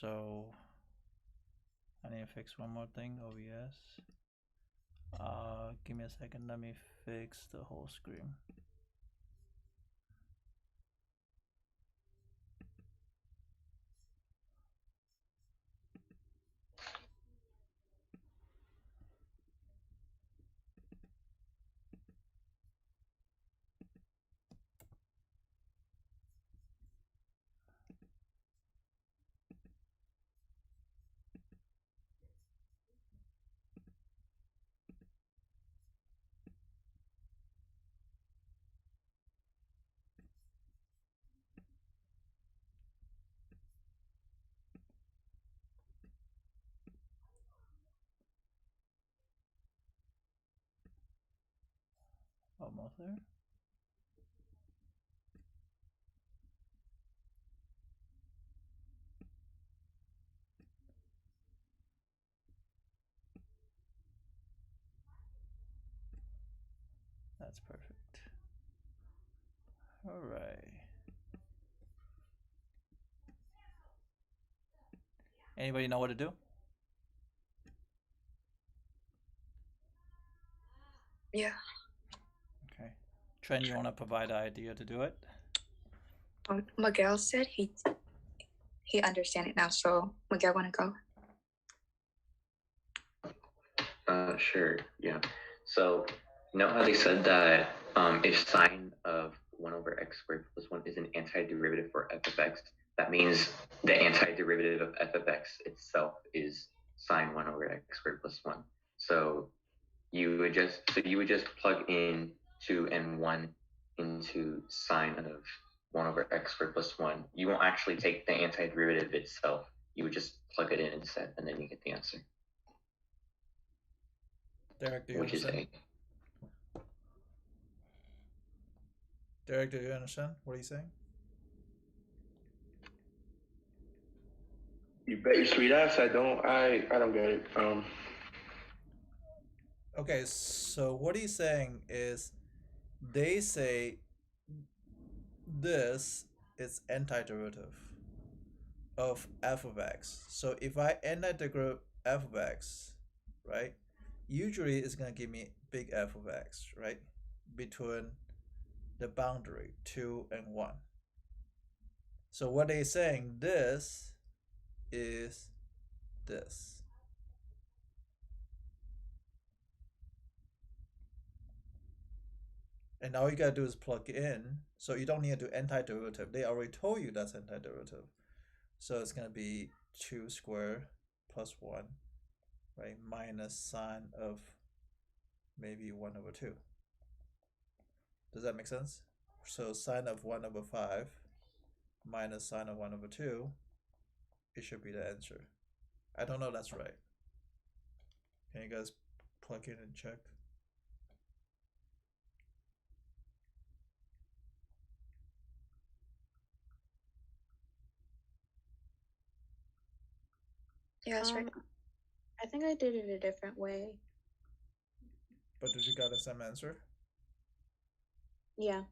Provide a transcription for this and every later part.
So I need to fix one more thing, OBS. Give me a second, let me fix the whole screen. Almost there. That's perfect. All right. Anybody know what to do? Yeah. Okay. Trent, you want to provide an idea to do it? Miguel said he understand it now, so Miguel want to go? Sure, yeah. So, you know how they said that if sine of 1 over x squared plus 1 is an antiderivative for f of x, that means the antiderivative of f of x itself is sine 1 over x squared plus 1. So you would just plug in 2 and 1 into sine of 1 over x squared plus 1. You won't actually take the antiderivative itself. You would just plug it in instead, and then you get the answer. Derek, do you Which understand? is Derek, do you understand what he's saying? You bet your sweet ass I don't. I don't get it. Okay, so what he's saying is they say this is antiderivative of f of x. So if I integrate f of x, right, usually it's going to give me big F of x, right, between the boundary 2 and 1. So what they're saying, this is this. And all you gotta do is plug in. So you don't need to do antiderivative. They already told you that's antiderivative. So it's gonna be 2 squared plus 1, right, minus sine of maybe 1 over 2. Does that make sense? So sine of 1 over 5 minus sine of 1 over 2, it should be the answer. I don't know if that's right. Can you guys plug in and check? Yeah, that's right. I think I did it a different way. But did you got the same answer? Yeah.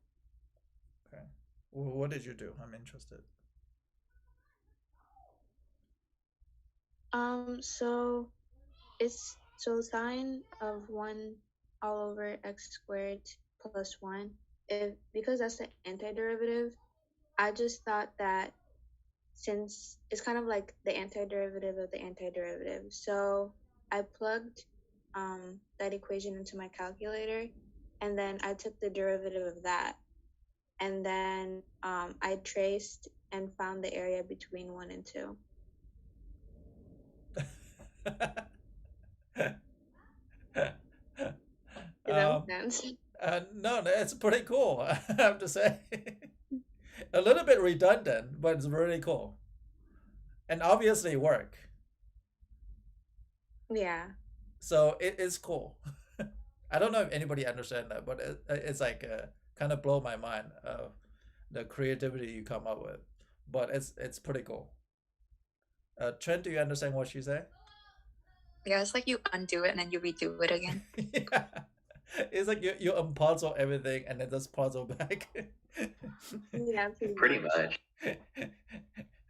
Okay. Well, what did you do? I'm interested. So sine of 1 all over x squared plus 1, because that's the antiderivative, I just thought that since it's kind of like the antiderivative of the antiderivative, so I plugged that equation into my calculator, and then I took the derivative of that, and then I traced and found the area between 1 and 2. Does that make sense? No, it's pretty cool, I have to say. A little bit redundant, but it's really cool. And obviously work. Yeah. So it is cool. I don't know if anybody understands that, but it's like kind of blow my mind of the creativity you come up with. But it's pretty cool. Trent, do you understand what she said? Yeah, it's like you undo it and then you redo it again. Yeah. It's like you unpuzzle everything and then just puzzle back. Yeah, pretty much.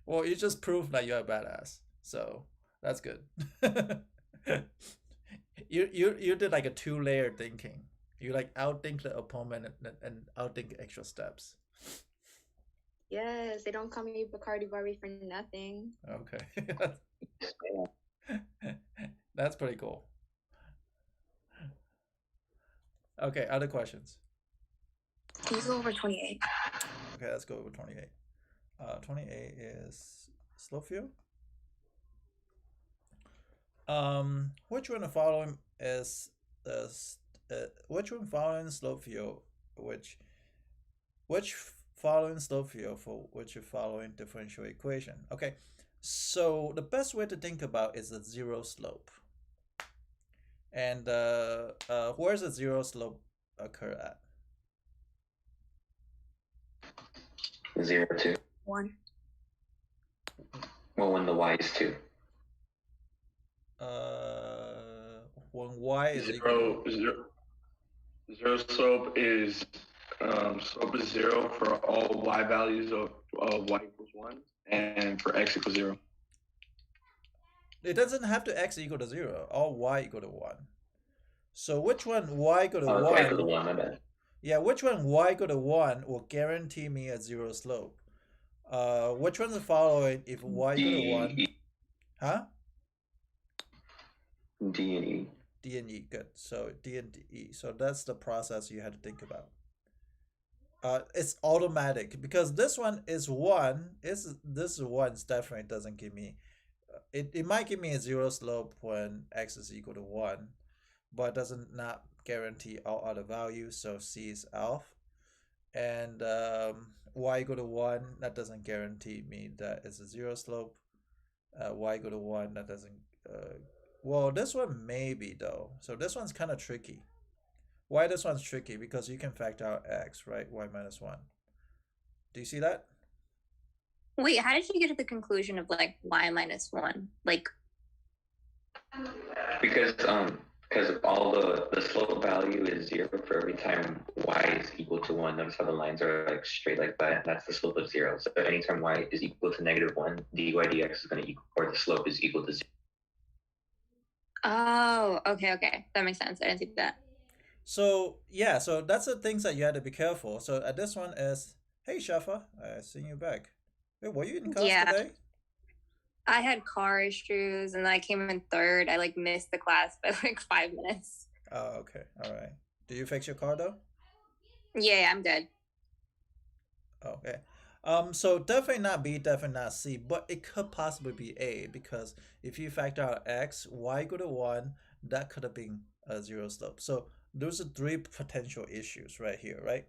Well, you just proved that you're a badass, so that's good. You did like a 2-layer thinking. You like outthink the opponent and outthink extra steps. Yes, they don't call me Bacardi Barbie for nothing. Okay. That's pretty cool. Okay, other questions? Can you go over 28? Okay, let's go over 28. 28 is slope field. Which one of the following is which one following slope field? Which following slope field for which following differential equation? Okay, so the best way to think about is the zero slope. And where's the zero slope occur at? 0, 2. 1. Well, when the y is 2. When y is equal Zero slope is 0 for all y values of y equals 1, and for x equals 0. It doesn't have to x equal to 0. All y equal to 1. So which one y equal to 1? Y equal to 1, my bad. Yeah, which one y equal to 1 will guarantee me a zero slope? Which one's the following if y equal to 1? Huh? D and E. D and E, good. So D and E. So that's the process you had to think about. It's automatic because this one is 1. This one definitely doesn't give me. It might give me a zero slope when x is equal to 1, but doesn't not guarantee all other values. So C is off. And y equal to 1, that doesn't guarantee me that it's a zero slope. Y equal to 1, that doesn't. Well, this one maybe though. So this one's kind of tricky. Why this one's tricky? Because you can factor out x, right? Y minus 1. Do you see that? Wait, how did you get to the conclusion of like y minus 1? Like, Because all the slope value is 0 for every time y is equal to 1. Notice how the lines are like straight like that. That's the slope of 0. So anytime y is equal to -1, dy dx is going to equal, or the slope is equal to 0. oh, okay. That makes sense. I didn't see that. So yeah, so that's the things that you had to be careful. So this one is, hey Shafa, I seen you back. Wait, were you in class today? I had car issues and I came in third. I like missed the class by like 5 minutes. Oh, okay. All right. Do you fix your car though? Yeah, I'm good. Okay. So definitely not B, definitely not C, but it could possibly be A because if you factor out x, y equal to 1, that could have been a zero slope. So those are 3 potential issues right here, right?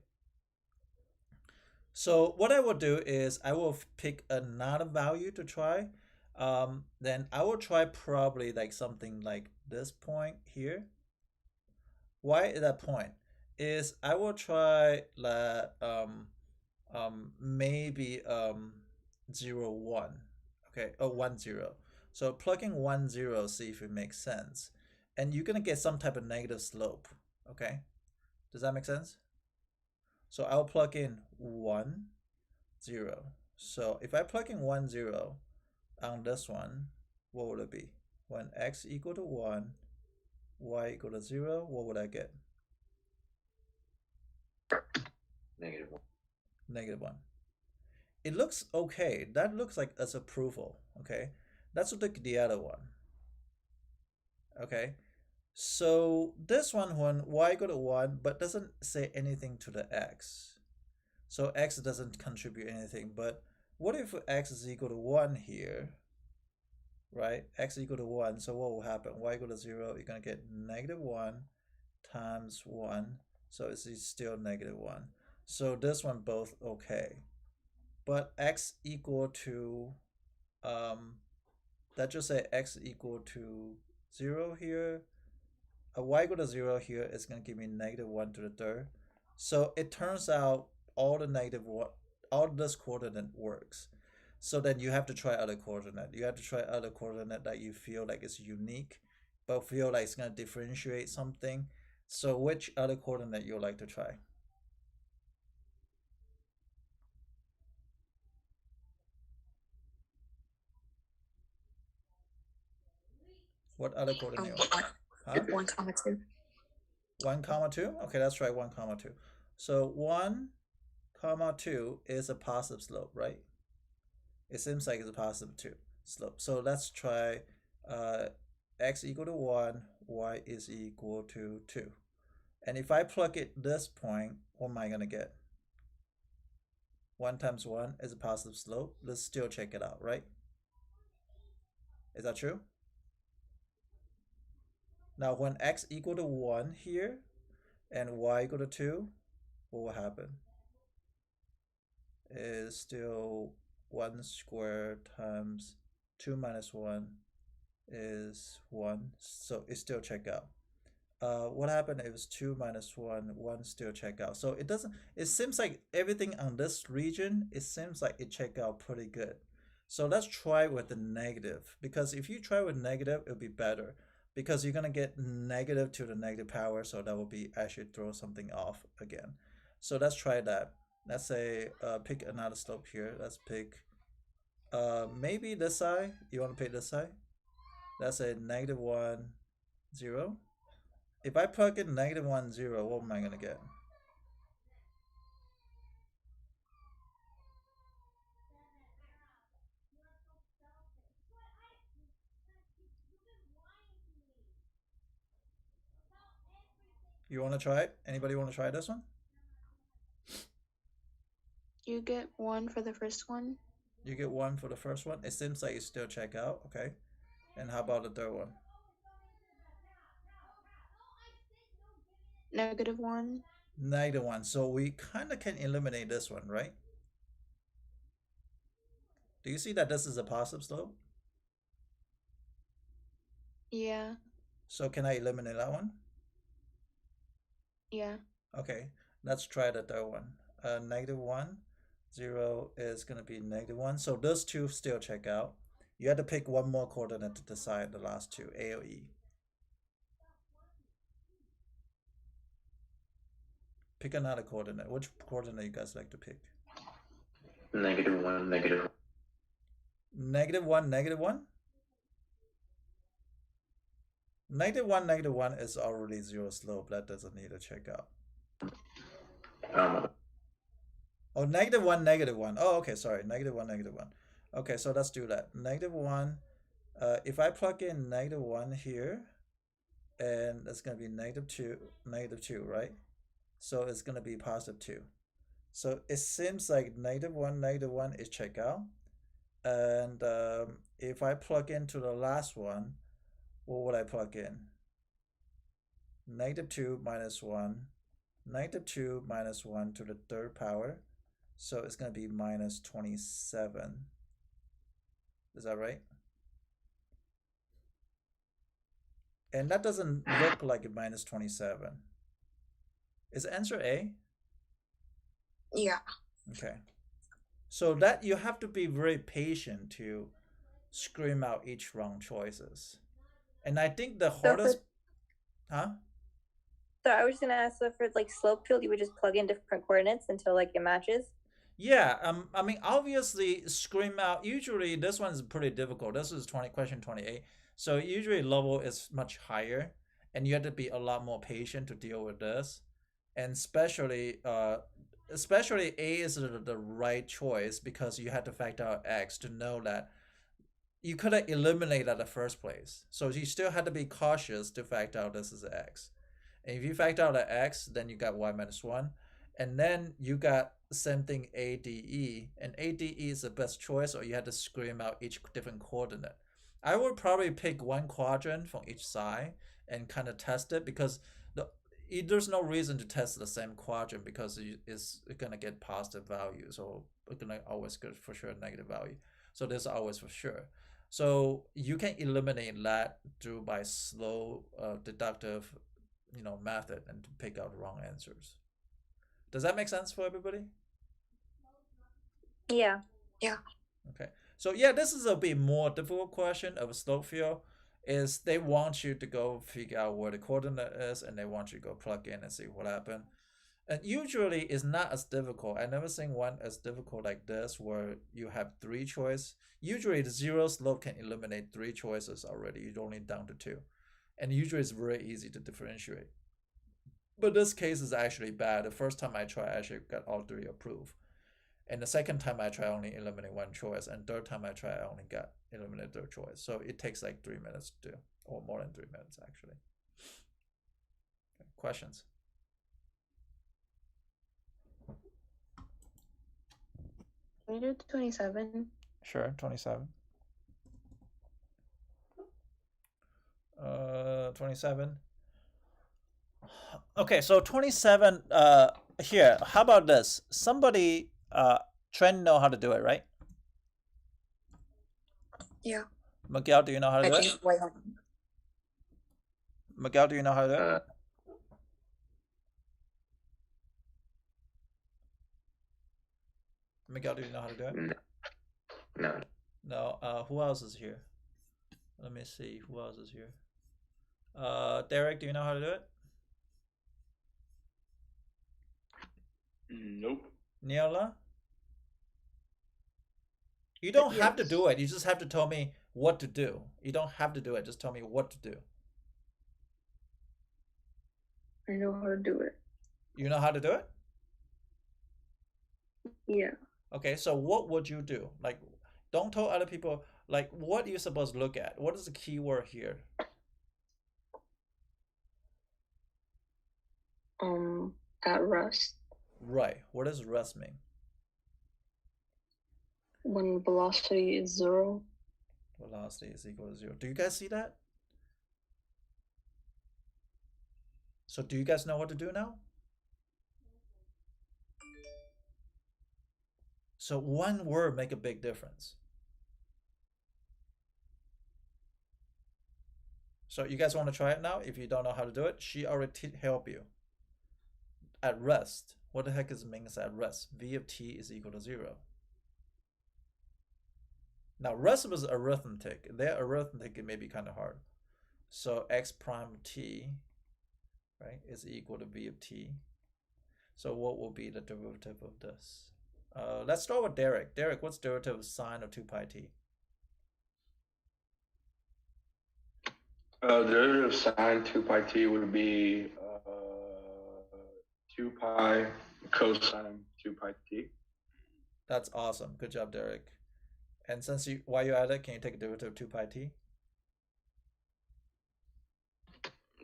So what I will do is I will pick another value to try. Then I will try probably like something like this point here. Why is that point? Is I will try that maybe 0, 1. Okay, 1, 0. So plugging 1, 0, see if it makes sense. And you're gonna get some type of negative slope. Okay, does that make sense? So I'll plug in 1, 0. So if I plug in 1, 0 on this one, what would it be? When x equal to 1, y equal to 0, what would I get? -1. -1. It looks okay. That looks like as approval. Okay, let's look at the other one. Okay, so this one when y equal to 1 but doesn't say anything to the x, so x doesn't contribute anything. But what if x is equal to 1 here, right? X equal to 1, so what will happen? Y equal to 0, you're gonna get -1 times 1, so it's still -1. So this one both okay, but x equal to that just say x equal to 0 here, y equal to 0 here is going to give me -1 to the third. So it turns out all the -1, all this coordinate works. So then you have to try other coordinate. You have to try other coordinate that you feel like is unique, but feel like it's going to differentiate something. So which other coordinate you would like to try? What other coordinate? Huh? 1, comma 2. 1, comma 2? Okay, let's try 1, comma 2. So 1, comma 2 is a positive slope, right? It seems like it's a positive 2 slope. So let's try x equal to 1, y is equal to 2. And if I plug it this point, what am I going to get? 1 times 1 is a positive slope. Let's still check it out, right? Is that true? Now, when x equal to 1 here and y equal to 2, what will happen? Is still 1 squared times 2 minus 1 is 1. So it still check out. What happened if it's 2 minus 1, 1 still check out. So it seems like everything on this region, it seems like it check out pretty good. So let's try with the negative, because if you try with negative, it'll be better, because you're gonna get negative to the negative power, so that will be actually throw something off again. So let's try that. Let's say pick another slope here. Let's pick maybe this side. You want to pick this side? Let's say -1, 0. If I plug in -1, 0, what am I gonna get? You want to try it? Anybody want to try this one? You get 1 for the first one. You get 1 for the first one. It seems like you still check out. Okay. And how about the third one? -1. -1. So we kind of can eliminate this one, right? Do you see that this is a positive slope? Yeah. So can I eliminate that one? Yeah. Okay. Let's try the third one. -1, 0 is going to be -1. So those two still check out. You have to pick one more coordinate to decide the last two, A or E. Pick another coordinate. Which coordinate you guys like to pick? -1, -1. -1, -1? -1, -1 is already zero slope. That doesn't need to check out. Oh, -1, -1. Oh, okay, sorry. -1, -1. Okay, so let's do that. -1. If I plug in -1 here, and it's going to be -2, right? So it's going to be +2. So it seems like -1, -1 is check out. And if I plug into the last one, what would I plug in? -2 minus 1. -2 minus 1 to the third power. So it's going to be -27. Is that right? And that doesn't look like a -27. Is answer A? Yeah. Okay. So that you have to be very patient to scream out each wrong choices. And I think the hardest... Huh? So I was just gonna ask, so for like slope field, you would just plug in different coordinates until like it matches? Yeah, I mean, obviously, scream out. Usually, this one is pretty difficult. This is question 28. So usually, level is much higher, and you have to be a lot more patient to deal with this. And especially A is the right choice, because you had to factor out X to know that you couldn't eliminate at the first place. So you still had to be cautious to factor out this is X. And if you factor out the X, then you got Y minus 1. And then you got the same thing ADE. And ADE is the best choice, or you had to scream out each different coordinate. I would probably pick one quadrant from each side and kind of test it, because there's no reason to test the same quadrant, because it's going to get positive values, or it's going to always get for sure negative value. So there's always for sure. So you can eliminate that through by slow deductive method, and to pick out wrong answers. Does that make sense for everybody? Yeah. Yeah. Okay. So yeah, this is a bit more difficult question of a slope field. Is they want you to go figure out where the coordinate is, and they want you to go plug in and see what happened. And usually it's not as difficult. I never seen one as difficult like this where you have 3 choices. Usually the zero slope can eliminate 3 choices already. You're only down to 2. And usually it's very easy to differentiate. But this case is actually bad. The first time I tried, I actually got all 3 approved. And the second time I try, I only eliminate 1 choice. And third time I try, I only got eliminate third choice. So it takes like 3 minutes to do, or more than 3 minutes actually. Okay, questions? Can you do 27? Sure, 27. 27. Okay, so 27, here, how about this? Somebody, Trent know how to do it, right? Yeah. Miguel, do you know how to I do it? think wait, Miguel, do you know how to do it? Miguel, do you know how to do it? No. No, who else is here? Let me see, who else is here? Derek, do you know how to do it? Nope. Neola? You don't have to do it. You just have to tell me what to do. You don't have to do it. Just tell me what to do. I know how to do it. You know how to do it? Yeah. Okay, so what would you do? Like, don't tell other people, like, what are you supposed to look at? What is the key word here? At rest. Right. What does rest mean? When velocity is 0. Velocity is equal to 0. Do you guys see that? So do you guys know what to do now? So one word make a big difference. So you guys want to try it now? If you don't know how to do it, she already help you. At rest, what the heck is means at rest? V of t is equal to 0. Now rest was arithmetic. Their arithmetic it may be kind of hard. So x prime t, right, is equal to v of t. So what will be the derivative of this? Let's start with Derek. Derek, what's derivative of sine of 2 pi t? Derivative of sine 2 pi t would be 2 pi cosine 2 pi t. That's awesome. Good job, Derek. And since you, while you're at it, can you take a derivative of 2 pi t?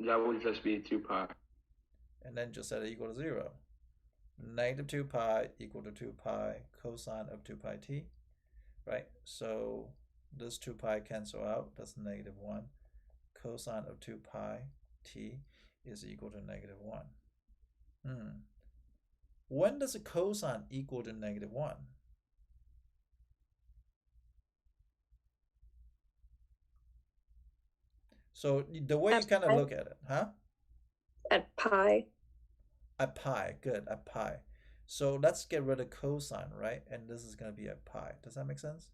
That would just be 2 pi. And then just set it equal to 0. Negative 2 pi equal to 2 pi cosine of 2 pi t, right? So this 2 pi cancel out. That's negative 1. Cosine of 2 pi t is equal to negative 1. When does a cosine equal to negative 1? So the way you kind of look at it, huh? At pi. At pi, good, at pi. So let's get rid of cosine, right? And this is going to be at pi. Does that make sense?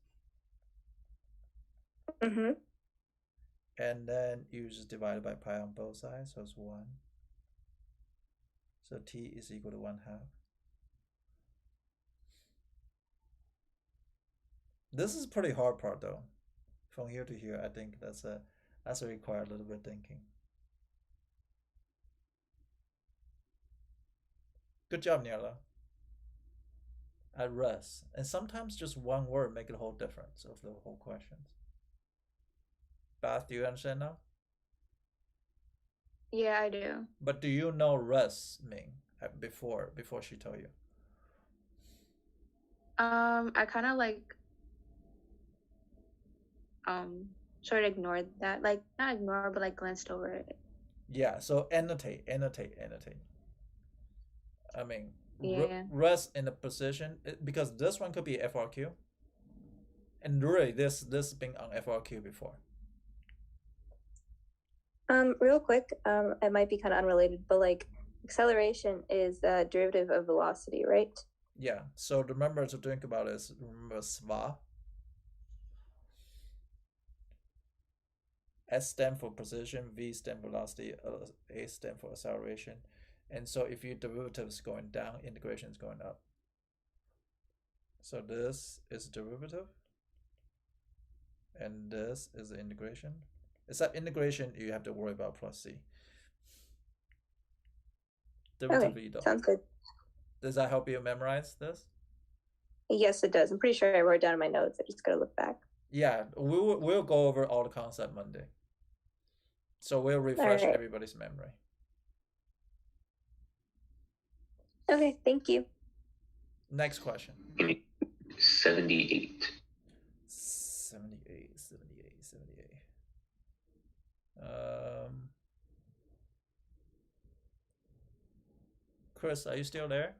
Mm-hmm. And then you just divide it by pi on both sides, so it's 1. So t is equal to 1/2. This is pretty hard part though. From here to here, I think that's a require a little bit of thinking. Good job, Niala. At rest. And sometimes just one word make a whole difference of the whole questions. Bath, do you understand now? Yeah, I do. But do you know rest mean before she told you? I kind of like sort of ignored that, like not ignore, but like glanced over it. Yeah, so annotate. I mean, Yeah. rest in the position, because this one could be FRQ. And really, this been on FRQ before. Real quick, it might be kind of unrelated, but like acceleration is the derivative of velocity, right? Yeah, so remember to think about is, remember SVA. S stands for position, V stands for velocity, A stands for acceleration. And so if your derivative is going down, integration is going up. So this is derivative, and this is the integration. Except integration, you have to worry about plus c. Derivative, Okay, you don't. sounds good. Does that help you memorize this? Yes, it does. I'm pretty sure I wrote it down in my notes. I just gotta look back. Yeah, we'll go over all the concept Monday. So we'll refresh right. everybody's memory. Okay, thank you. Next question. 78. 78. Chris, are you still there?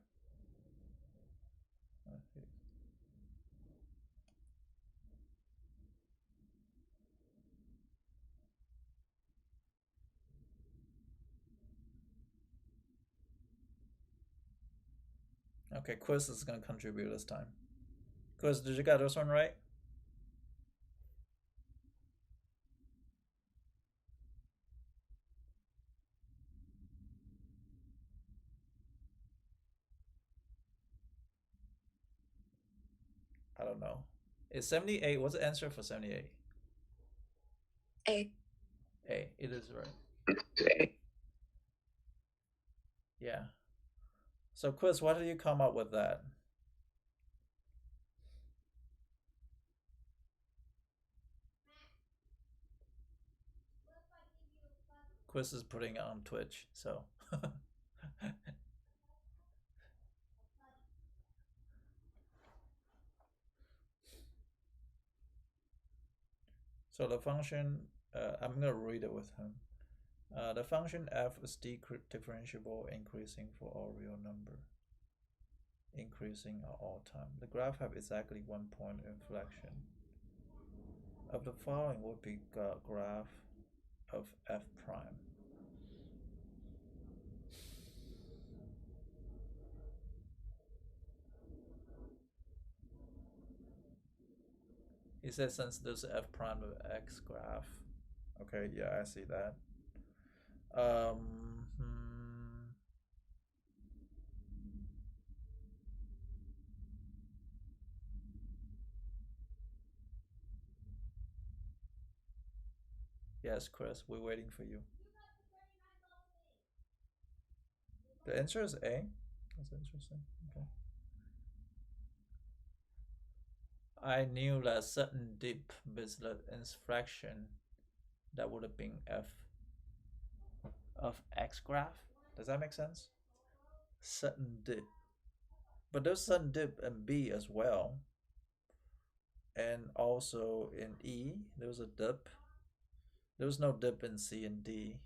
Okay, Chris is going to contribute this time. Chris, did you get this one right? I don't know. Is 78, what's the answer for 78? A. A, it is right. It's A. Yeah. So Chris, what did you come up with that? Chris is putting it on Twitch, so. So the function, I'm going to read it with him. The function f is differentiable increasing for all real number, increasing at all time. The graph have exactly 1 point inflection. Of the following would be graph of f prime. He says since there's f prime of x graph. Okay, yeah, I see that. Yes, Chris, we're waiting for you. The answer is A. That's interesting. Okay. I knew that certain dip with the inflection that would have been f of x graph. Does that make sense? Certain dip. But there's certain dip in B as well. And also in E, there's a dip. There's no dip in C and D.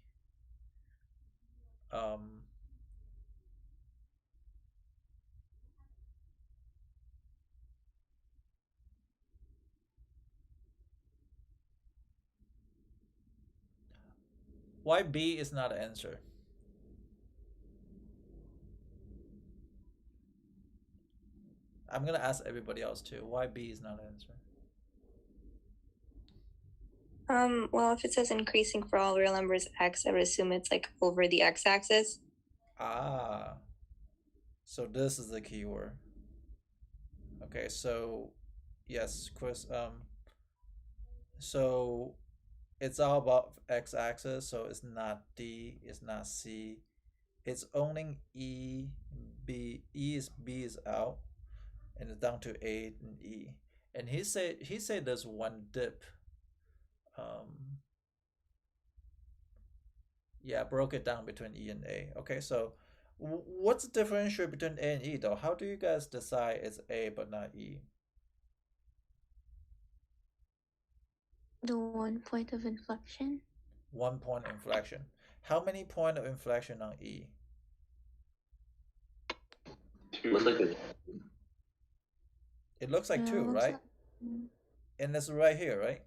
Why B is not an answer? I'm gonna ask everybody else too. Why B is not an answer? Well, if it says increasing for all real numbers x, I would assume it's like over the x-axis. Ah, so this is the keyword. Okay, so yes, Chris. So it's all about x-axis. So it's not D, it's not C. It's only E, B. B is out, and it's down to A and E. And he said there's one dip. Yeah, broke it down between E and A. Okay, so what's the differential between A and E though? How do you guys decide it's A but not E? The 1 point of inflection. 1 point inflection. How many point of inflection on E? Looks like a It looks like Yeah, 2, looks right? like- And it's right here, right?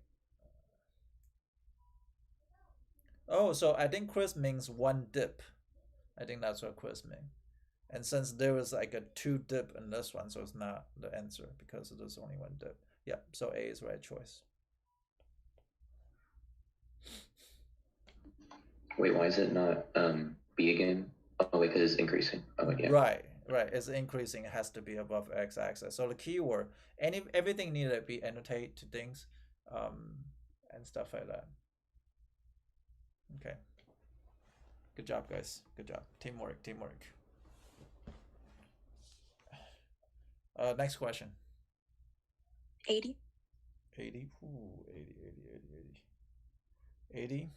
Oh, so I think Chris means one dip. I think that's what Chris means. And since there was like a 2 dip in this one, so it's not the answer because there's only one dip. Yeah, so A is the right choice. Wait, why is it not B again? Oh, because it's increasing. Oh, yeah. Right, it's increasing, it has to be above x-axis. So the keyword, everything needed to be annotated to things, and stuff like that. Okay, good job guys, good job, teamwork. Next question. 80. 80. Ooh, 80.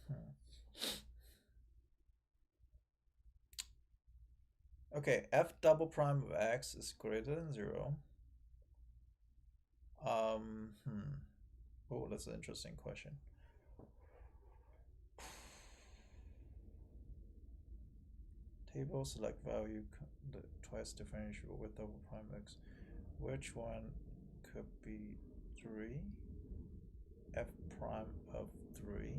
Okay, f double prime of x is greater than 0. Oh, that's an interesting question. Table select value the twice differentiable with double prime x. Which one could be 3? F prime of 3.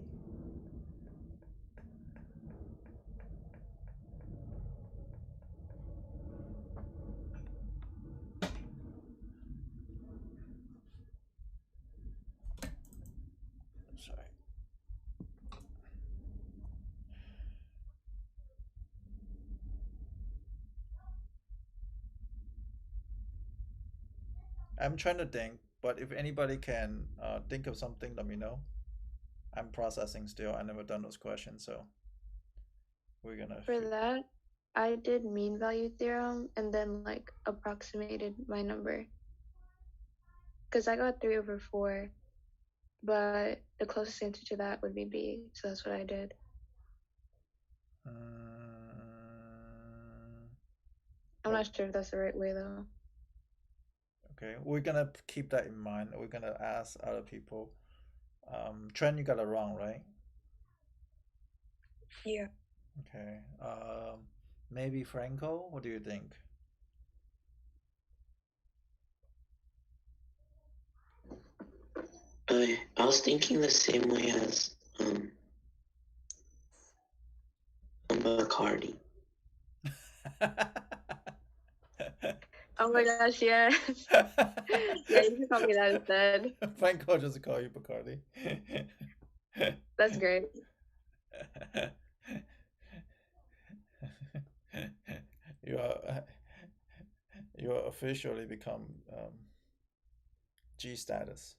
Sorry. I'm trying to think, but if anybody can think of something, let me know. I'm processing still. I never done those questions, so we're gonna. For that, I did mean value theorem and then like approximated my number. Because I got 3/4, but the closest answer to that would be B, so that's what I did. I'm not sure if that's the right way though. Okay, we're gonna keep that in mind. We're gonna ask other people. Trent, you got it wrong, right? Yeah. Okay. Maybe Franco. What do you think? I was thinking the same way as McCarty. Oh my gosh, yes. Yeah, you can call me that instead. Franco just call you Bacardi. That's great. You are officially become G status.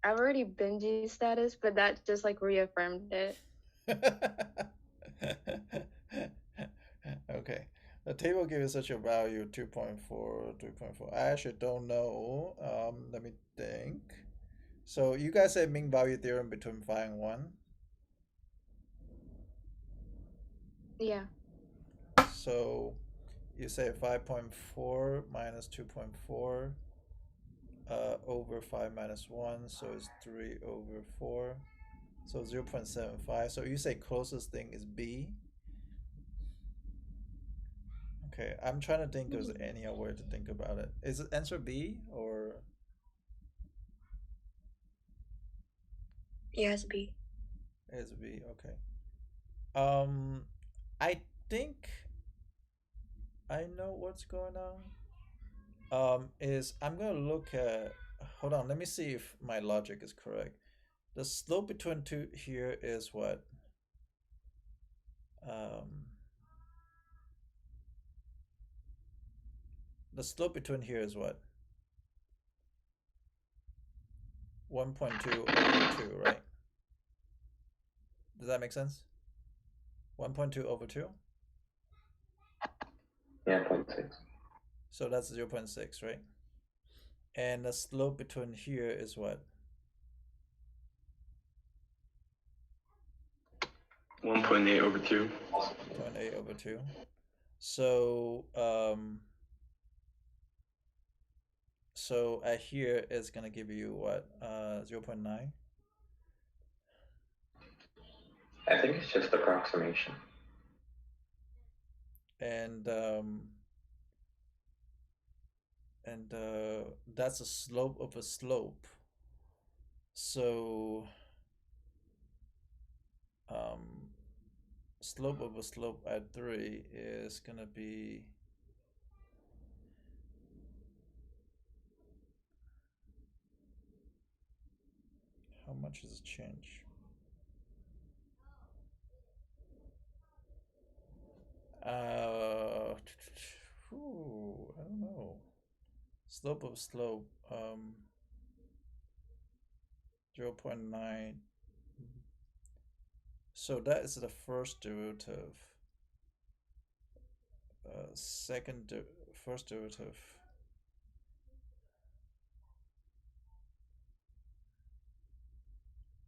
I've already been G status, but that just like reaffirmed it. Okay. The table gives such a value 2.4, 3.4. I actually don't know. Let me think. So you guys said mean value theorem between 5 and 1. Yeah. So you say 5.4 minus 2.4 over 5 minus 1, so it's 3/4. So 0.75. So you say closest thing is B. Okay, I'm trying to think of any other way to think about it. Is it answer B or? Yeah, it's B. It's B, okay. I think I know what's going on. Is I'm gonna look at, hold on, let me see if my logic is correct. The slope between two here is what? The slope between here is what? 1.2 over 2, right? Does that make sense? 1.2 over 2? Yeah, 0.6. So that's 0.6, right? And the slope between here is what? 1.8 over 2. 0.8 over 2. So so at here is gonna give you what? 0.9. I think it's just approximation. And that's a slope of a slope. So slope of a slope at 3 is gonna be how much does it change? I don't know. Slope of slope. 0.9. So that is the first derivative. First derivative.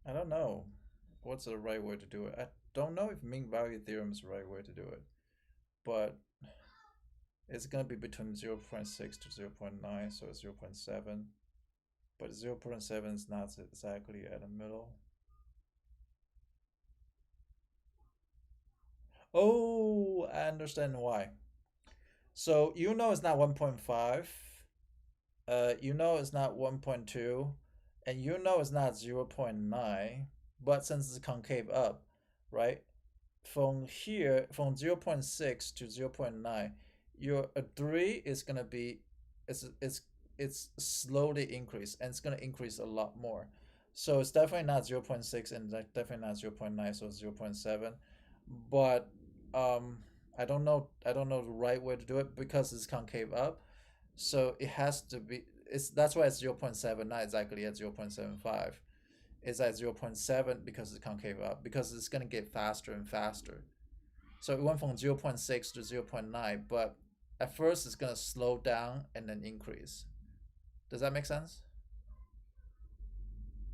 I don't know what's the right way to do it. I don't know if mean value theorem is the right way to do it, but it's gonna be between 0.6 to 0.9, so it's 0.7. But 0.7 is not exactly at the middle. Oh, I understand why. So you know it's not 1.5. You know it's not 1.2. And you know it's not 0.9. But since it's concave up, right? From here, from 0.6 to 0.9, your 3 is gonna be it's slowly increase, and it's gonna increase a lot more. So it's definitely not 0.6 and definitely not 0.9, so it's 0.7. But I don't know the right way to do it because it's concave up. So it has to be that's why it's 0.7, not exactly at 0.75. It's at 0.7 because it's concave up, because it's gonna get faster and faster. So it went from 0.6 to 0.9, but at first it's gonna slow down and then increase. Does that make sense?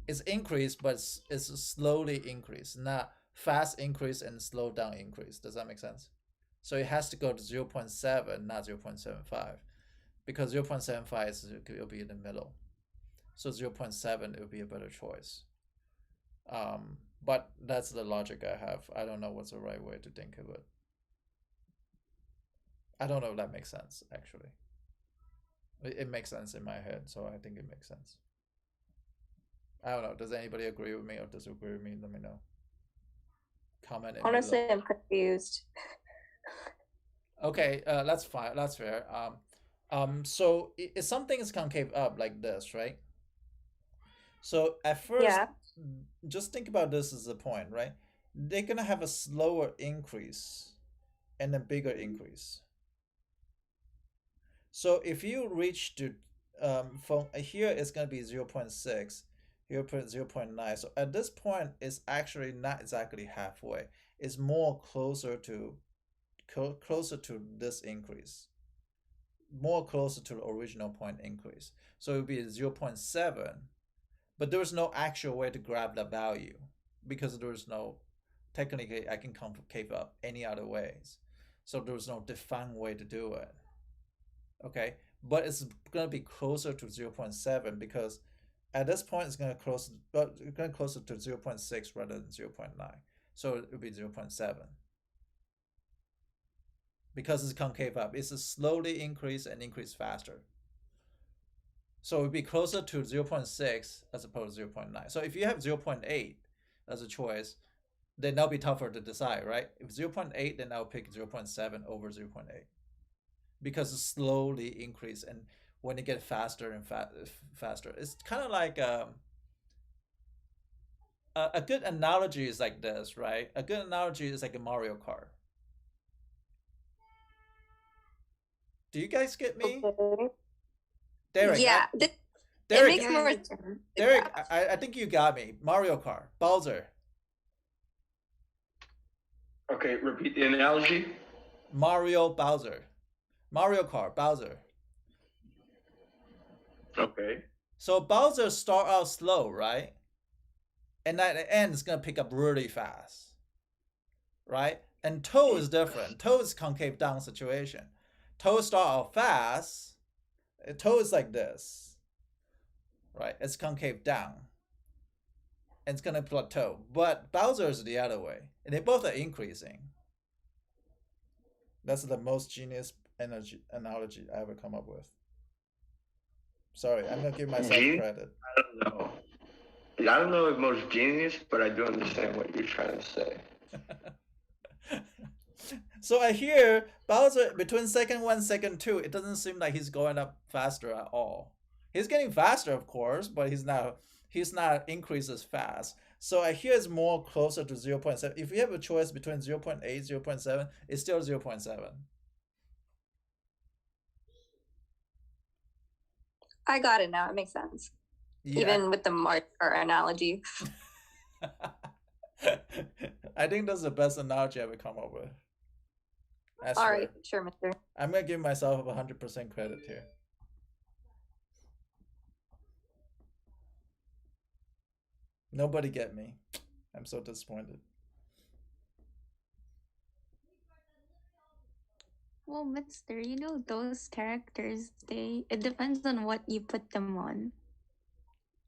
It's increase, but it's slowly increase, not fast increase and slow down increase. Does that make sense? So it has to go to 0.7, not 0.75, because 0.75 it'll be in the middle. So 0.7 it would be a better choice. But that's the logic I have. I don't know what's the right way to think of it. I don't know if that makes sense, actually. It makes sense in my head, so I think it makes sense. I don't know. Does anybody agree with me or disagree with me? Let me know. Comment. Honestly, I'm confused. Okay, that's fine. That's fair. So if something is concave up like this, right? So at first, Yeah. just think about this as a point, right? They're gonna have a slower increase and a bigger increase. So if you reach to from here, it's gonna be 0.6. Here 0.9. So at this point, it's actually not exactly halfway. It's more closer to this increase, more closer to the original point increase. So it would be 0.7, but there's no actual way to grab that value because there's no, technically I can concave up any other ways. So there's no defined way to do it. Okay, but it's gonna be closer to 0.7 because at this point it's gonna closer to 0.6 rather than 0.9. So it would be 0.7. Because it's concave up, it's a slowly increase and increase faster. So it would be closer to 0.6 as opposed to 0.9. So if you have 0.8 as a choice, then that'll be tougher to decide, right? If 0.8, then I'll pick 0.7 over 0.8. Because it's slowly increase, and when it gets faster and faster, it's kind of like a good analogy is like this, right? A good analogy is like a Mario Kart. Do you guys get me? Okay. Derek, Yeah, Derek, it makes more sense. Derek, I think you got me. Mario Kart, Bowser. Okay, repeat the analogy. Mario Bowser. Mario Kart, Bowser. Okay. So Bowser start out slow, right? And at the end, it's gonna pick up really fast, right? And Toad is different. Toad is concave down situation. Toad start out fast. Toad is like this, right? It's concave down. And it's gonna plateau. But Bowser is the other way. And they both are increasing. That's the most genius analogy I ever come up with. Sorry, I'm gonna give myself credit. I don't know. I don't know if most genius, but I do understand what you're trying to say. So I hear Bowser between second 1, second 2, it doesn't seem like he's going up faster at all. He's getting faster, of course, but he's he's not increased as fast. So here is more closer to 0.7. If you have a choice between 0.8, 0.7, it's still 0.7. I got it now. It makes sense. Yeah. Even with the marker analogy. I think that's the best analogy I ever come up with. All right, sure, mister. I'm going to give myself 100% credit here. Nobody get me. I'm so disappointed. Well, mister, you know those characters, it depends on what you put them on.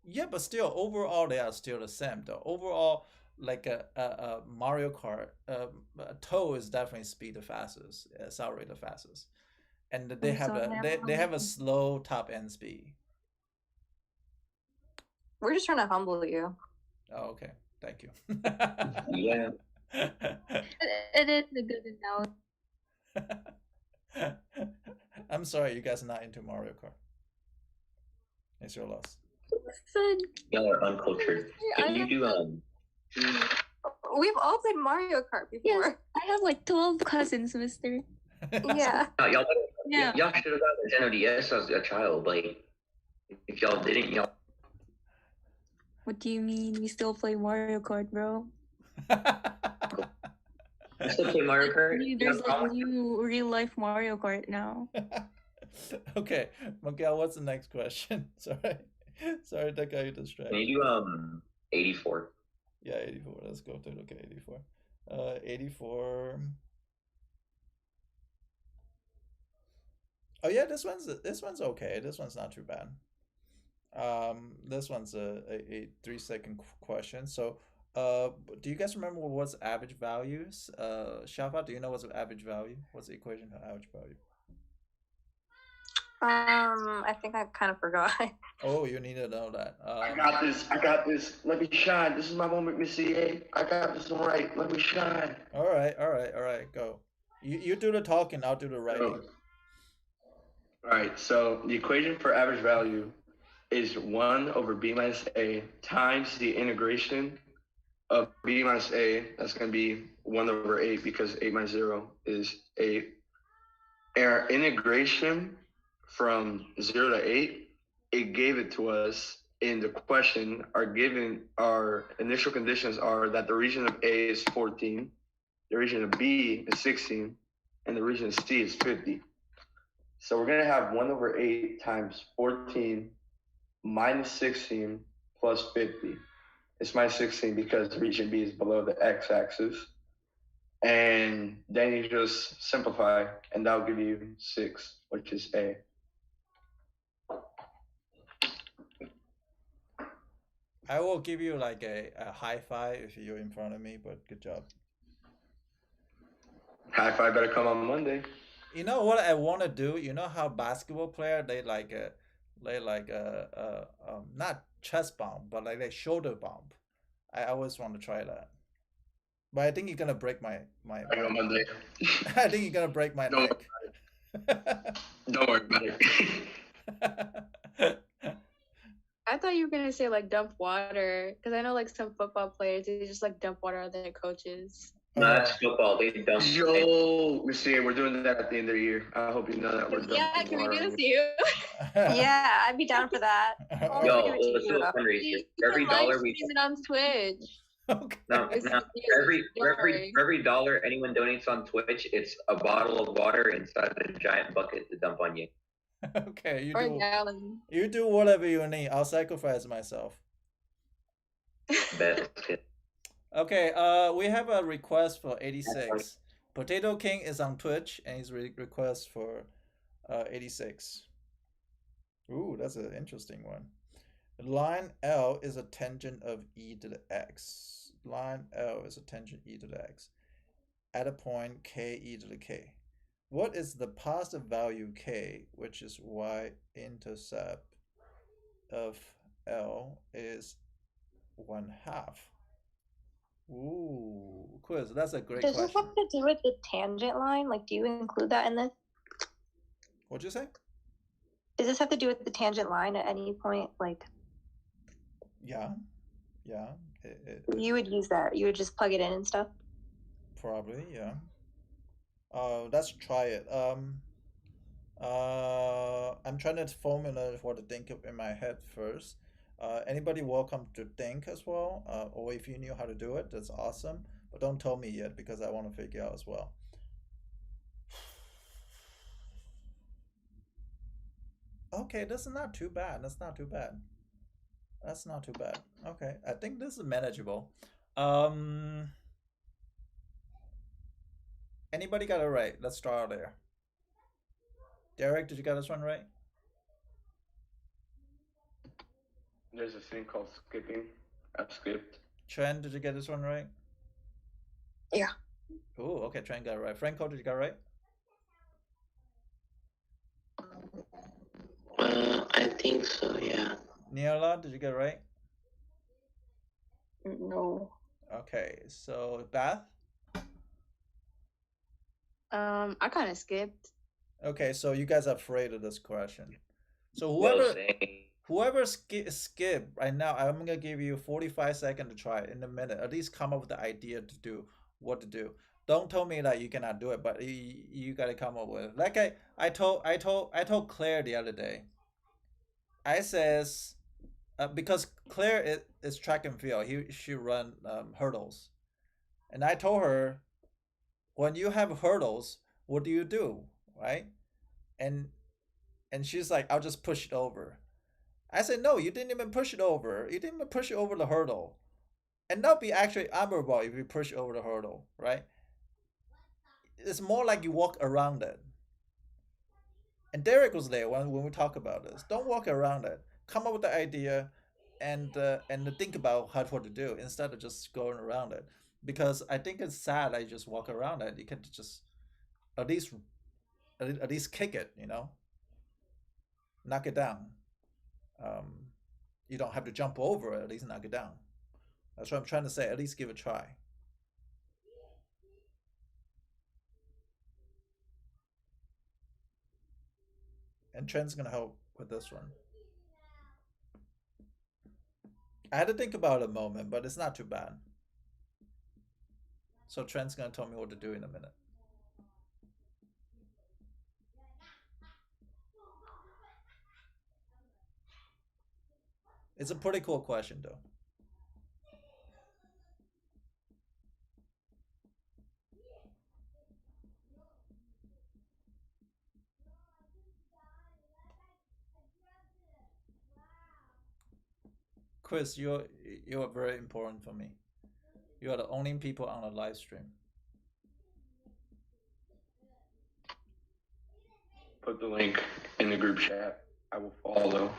Yeah, but still, overall, they are still the same, though. Overall, like a Mario Kart, Toad is definitely speed the fastest, accelerate the fastest, and they have they have a slow top end speed. We're just trying to humble you. Oh, okay, thank you. Yeah. It is a good analogy. I'm sorry, you guys are not into Mario Kart. It's your loss. Y'all are uncultured. Can you do We've all played Mario Kart before. Yes, I have like 12 cousins, mister. Yeah. y'all Yeah. y'all should have got the NODS as a child. Like, if y'all didn't, y'all. What do you mean? We still play Mario Kart, bro. You still play Mario Kart? There's like new real life Mario Kart now. Okay, Miguel, what's the next question? Sorry, that got you distracted. Can you do 84? Yeah, 84. Let's go to look at 84. 84. Oh yeah, this one's okay. This one's not too bad. This one's a 3-second question. So, do you guys remember what's average values? Shafa, do you know what's the average value? What's the equation for average value? I think I kind of forgot. Oh, you need to know that. I got this. Let me shine. This is my moment, Missy A. I got this one right. Let me shine. All right. Go. You do the talking. I'll do the writing. All right. So the equation for average value is 1 over b minus a times the integration of b minus a. That's going to be 1 over 8 because 8 minus 0 is 8. Our integration from 0 to 8, it gave it to us in the question. Our initial conditions are that the region of A is 14, the region of B is 16, and the region of C is 50. So we're going to have 1 over 8 times 14 minus 16 plus 50. It's minus 16 because region B is below the x-axis. And then you just simplify, and that'll give you 6, which is A. I will give you like a high five if you're in front of me, but good job. High five better come on Monday. You know what I want to do? You know how basketball player they not chest bump, but like they shoulder bump. I always want to try that. But I think you're gonna break my I go Monday. I think you're gonna break my neck. Don't worry about it. I thought you were gonna say like dump water, because I know like some football players they just like dump water on their coaches. No, that's football. They dump. Yo, we're doing that at the end of the year. I hope you know that we're dumping Yeah, can we water do on this to you. you? Yeah, I'd be down for that. Yo, let's do a fundraiser. You Every can dollar live we stream it on Twitch. Okay. no, for every dollar anyone donates on Twitch, it's a bottle of water inside a giant bucket to dump on you. Okay, Or a gallon. you do whatever you need. I'll sacrifice myself. Bet. Okay, we have a request for 86. Potato King is on Twitch and his request for 86. Ooh, that's an interesting one. Line L is a tangent of e to the x. Line L is a tangent e to the x at a point k e to the k. What is the positive value k, which is y-intercept of L is 1/2? Ooh, quiz. That's a great question. question. Does this have to do with the tangent line? Like, do you include that in this? What'd you say? Does this have to do with the tangent line at any point? Like, Yeah, yeah. You would use that. You would just plug it in and stuff. Probably, yeah. Let's try it. I'm trying to formulate what to think of in my head first. Anybody welcome to think as well, or if you knew how to do it, that's awesome. But don't tell me yet because I want to figure out as well. Okay, this is not too bad. That's not too bad. That's not too bad. Okay, I think this is manageable. Anybody got it right? Let's start there. Derek, did you get this one right? There's a thing called skipping. I've skipped. Trent, did you get this one right? Yeah. Oh, okay, Trent got it right. Franco, did you get it right? I think so, yeah. Neola, did you get it right? No. Okay, so Beth? I kind of skipped. Okay, so you guys are afraid of this question. So Well, whoever skip right now, I'm gonna give you 45 seconds to try it in a minute. At least come up with the idea to do what to do. Don't tell me that you cannot do it, but you gotta come up with it. Like I told Claire the other day. I says because Claire is track and field. She run hurdles, and I told her when you have hurdles, what do you do, right? And she's like, I'll just push it over. I said, no, you didn't even push it over. You didn't even push it over the hurdle. And that'd be actually admirable if you push over the hurdle, right? It's more like you walk around it. And Derek was there when we talk about this. Don't walk around it. Come up with the idea and think about what to do instead of just going around it. Because I think it's sad that you just walk around it. You can just at least kick it, you know? Knock it down. You don't have to jump over it, at least knock it down. That's what I'm trying to say. At least give it a try. And Trent's gonna help with this one. I had to think about it a moment, but it's not too bad. So Trent's gonna tell me what to do in a minute. It's a pretty cool question, though. Chris, you're very important for me. You are the only people on the live stream. Put the link in the group chat. I will follow.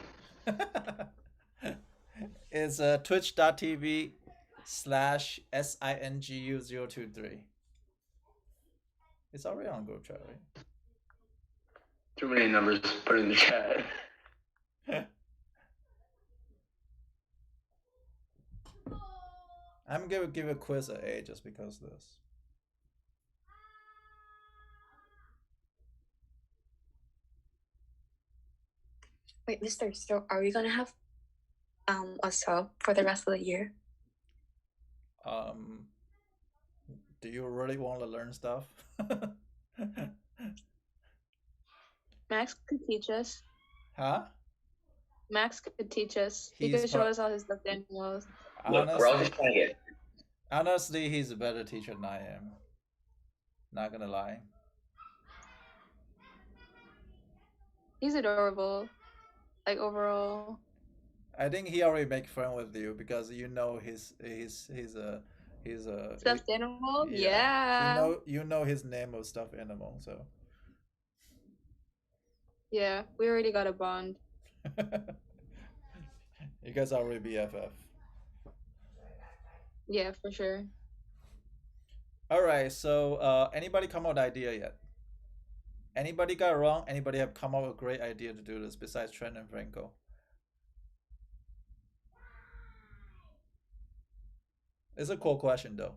It's twitch.tv/SINGU023. It's already on group chat, right? Too many numbers. Put it in the chat. I'm gonna give a quiz an A just because of this. Wait, Mister, so are we gonna have a sub for the rest of the year? Do you really want to learn stuff? Max could teach us. Huh? Max could teach us. He He's could show us all his stuffed animals. Look, we're all just trying to get. Honestly, he's a better teacher than I am. Not gonna lie. He's adorable. Like overall. I think he already make friend with you because you know he's a Stuffed animal? Yeah. You know his name of stuffed animal, so Yeah, we already got a bond. you guys already BFF. Yeah, for sure. All right, so anybody come up with an idea yet? Anybody got it wrong? Anybody have come up with a great idea to do this besides Trent and Franco? It's a cool question though.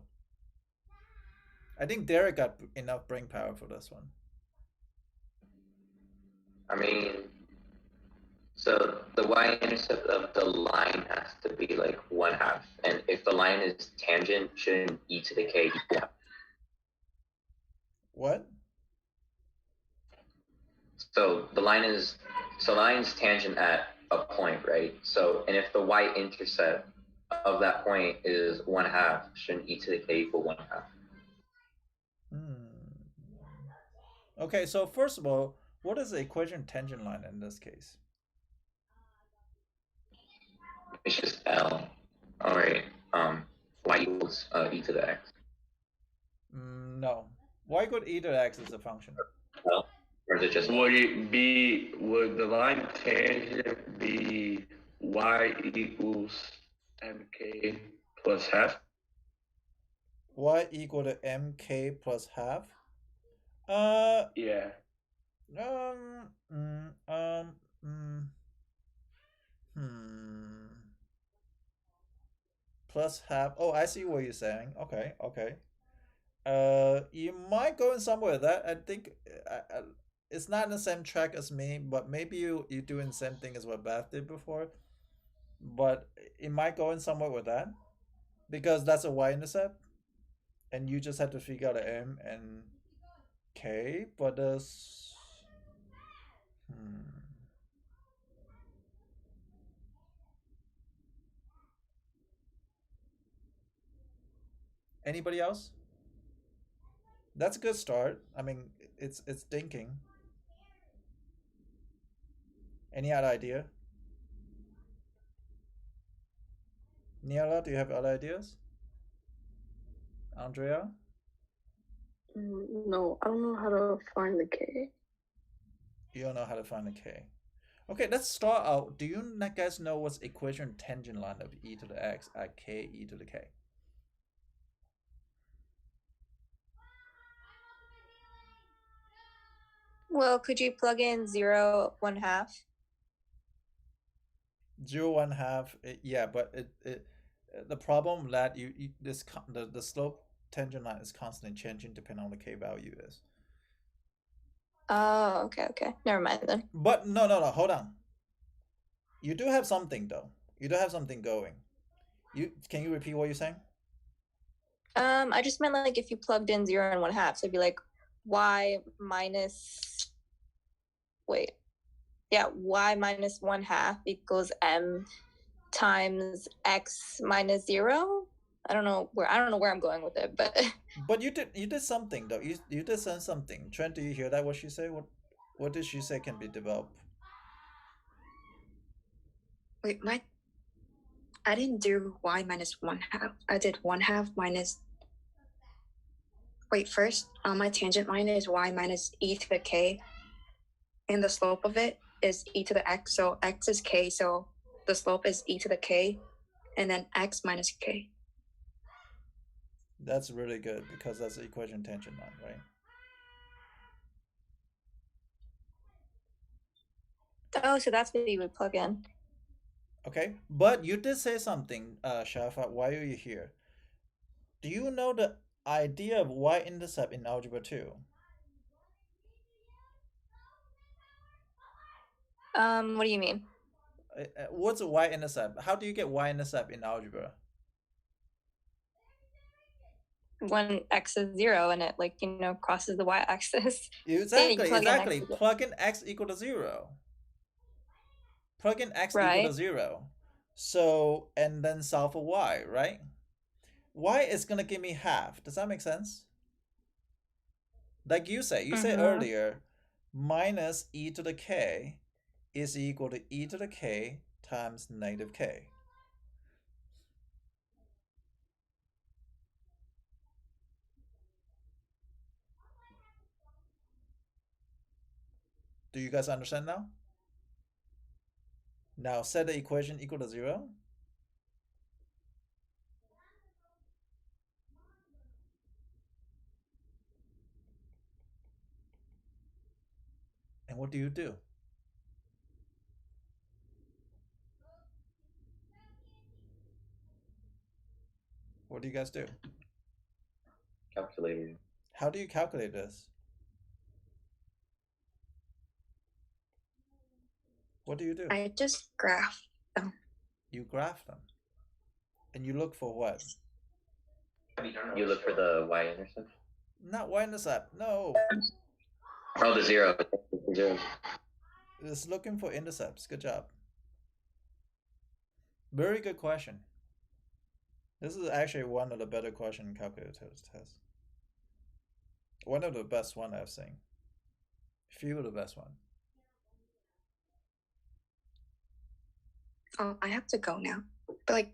I think Derek got enough brain power for this one. I mean, So the y-intercept of the line has to be like 1/2, and if the line is tangent, shouldn't e to the k equal 1/2? What? So the line's tangent at a point, right? So, and if the y-intercept of that point is 1/2, shouldn't e to the k equal 1/2? Okay, so first of all, what is the equation tangent line in this case? It's just L. All right. Y equals e to the x. No. Y equal e to the x is a function. L? Or is it just would the line tangent be y equals mk plus half? Y equal to mk plus half? Yeah. Plus half. Oh, I see what you're saying. Okay, okay. You might go in somewhere with that. I think it's not in the same track as me, but maybe you're doing the same thing as what Beth did before. But it might go in somewhere with that, because that's a y-intercept, and you just have to figure out m and k. But there's anybody else? That's a good start. I mean, it's thinking. Any other idea? Niala, do you have other ideas? Andrea? No, I don't know how to find the k. You don't know how to find the k. Okay, let's start out. Do you guys know what's equation tangent line of e to the x at k e to the k? Well, could you plug in 0, 1/2? 0, 1/2. Yeah, but the problem that the slope tangent line is constantly changing depending on the k value is. Oh, okay. Never mind then. But no, hold on. You do have something though. You do have something going. Can you repeat what you're saying? I just meant like if you plugged in 0 and 1/2, so it'd be like y minus 1/2 equals m times x minus 0. I don't know where I'm going with it, but you did something though. You did say something. Trent, do you hear that? What she say? What did she say can be developed? Wait, I didn't do y minus 1/2. I did 1/2 minus. Wait, first, my tangent line is y minus e to the k, and the slope of it is e to the x. So x is k, so the slope is e to the k, and then x minus k. That's really good because that's the equation tangent line, right? oh, so that's what you would plug in. Okay, but you did say something, Shafa. Why are you here? Do you know the idea of y-intercept in algebra 2? What do you mean? What's a y-intercept? How do you get y-intercept in algebra? When x is 0 and it crosses the y-axis. Exactly. Plug in x equal to 0. Plug in x equal to 0. So, and then solve for y, right? Y is gonna give me half. Does that make sense? Like you said earlier, minus e to the k is equal to e to the k times negative k. Do you guys understand now? Now set the equation equal to 0. And what do you do? What do you guys do? Calculator. How do you calculate this? What do you do? I just graph them. You graph them. And you look for what? You look for the Y-intercept? Not Y-intercept, no. Oh, the zero. The zero. It's looking for intercepts. Good job. Very good question. This is actually one of the better question in calculator test. One of the best one I've seen. Few of the best one. Oh, I have to go now. But like,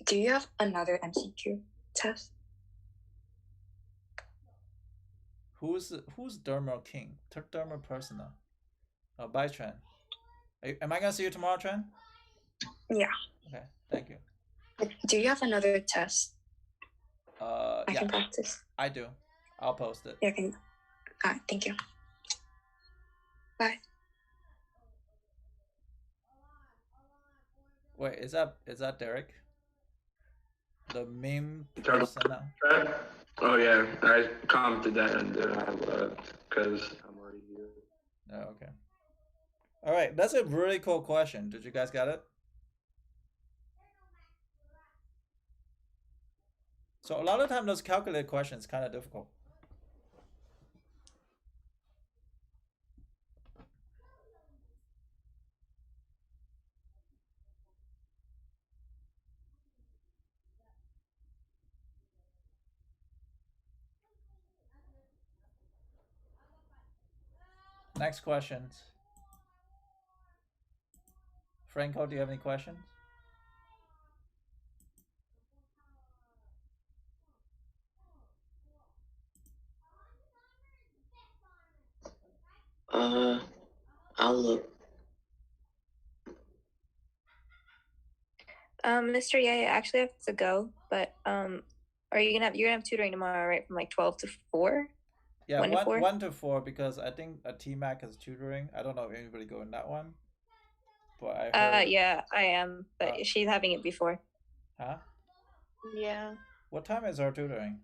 do you have another MCQ test? Who's Dermal King? Dermal Persona. Oh, bye, Tran. Am I gonna see you tomorrow, Tran? Yeah. Okay, thank you. Do you have another test? I can practice. I do. I'll post it. Yeah, all right, thank you. Bye. Wait, is that Derek? The meme persona? Oh yeah, I commented that and I left because I'm already here. Oh, okay. All right, that's a really cool question. Did you guys get it? So a lot of time those calculated questions kind of difficult. Next questions. Franco, do you have any questions? I'll look. Mr. Ye, I actually have to go, but you're gonna have tutoring tomorrow, right? From like 12 to 4? Yeah, 1 to 4? 1 to 4 because I think a TMAC is tutoring. I don't know if anybody go in that one. But I heard, yeah, I am, but she's having it before. Huh? Yeah. What time is our tutoring?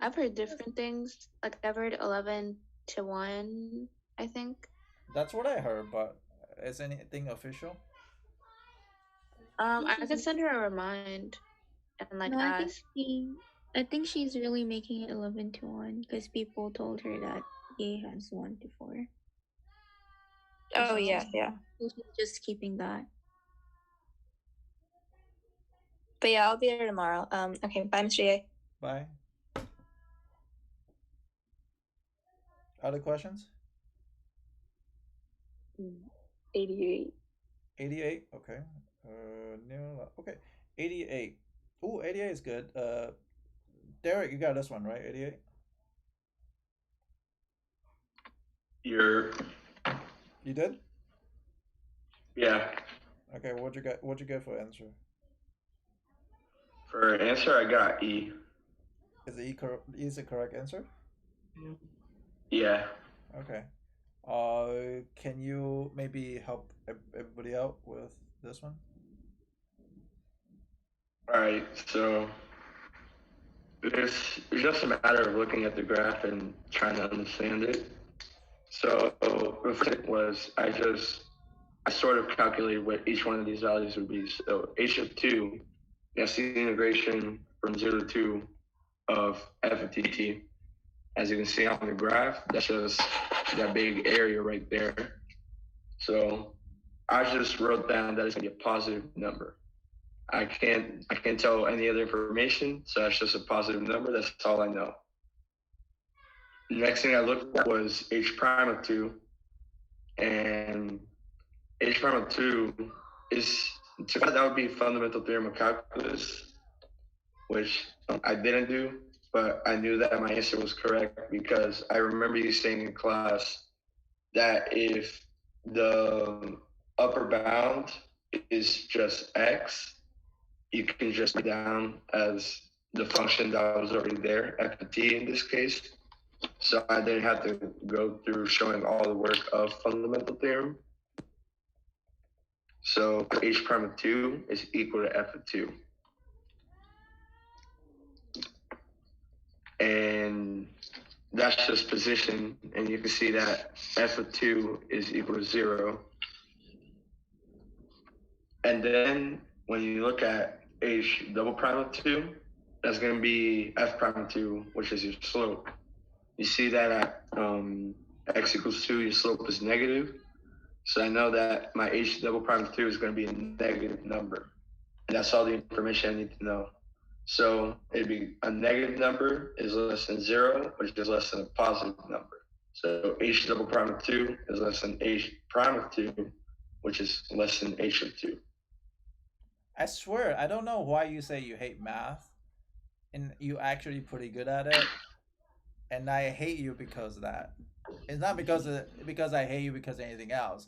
I've heard different things. Like I've heard 11 to 1, I think. That's what I heard, but is anything official? I can send her a remind and like ask. I think she's really making it 11 to 1 because people told her that Ye has 1 to 4. Oh yeah. So she's just keeping that. But yeah, I'll be there tomorrow. Okay, bye, Mr. Ye. Bye. Other questions? 88. 88, okay. Okay. 88. Ooh, 88 is good. Derek, you got this one, right? 88? You did? Yeah. Okay, what'd you get for answer? For answer, I got E. Is E the correct answer? Yeah. Okay. Can you maybe help everybody out with this one? All right. So it's just a matter of looking at the graph and trying to understand it. So the first thing was I sort of calculated what each one of these values would be. So h of 2, that's the integration from 0 to 2 of f of dt. As you can see on the graph, that's just that big area right there. So I just wrote down that it's gonna be a positive number. I can't tell any other information, so that's just a positive number. That's all I know. The next thing I looked at was h prime of 2, and h prime of 2 that would be fundamental theorem of calculus, which I didn't do, but I knew that my answer was correct because I remember you saying in class that if the upper bound is just x, you can just write down as the function that was already there, f of t in this case. So I didn't have to go through showing all the work of fundamental theorem. So h prime of 2 is equal to f of 2. And that's just position, and you can see that f of 2 is equal to 0. And then when you look at h double prime of 2, that's going to be f prime of 2, which is your slope. You see that at x equals 2, your slope is negative. So I know that my h double prime of 2 is going to be a negative number. And that's all the information I need to know. So it'd be a negative number is less than 0, which is less than a positive number. So h double prime of 2 is less than h prime of 2, which is less than h of 2. I swear, I don't know why you say you hate math, and you actually pretty good at it, and I hate you because of that. It's not because I hate you because of anything else.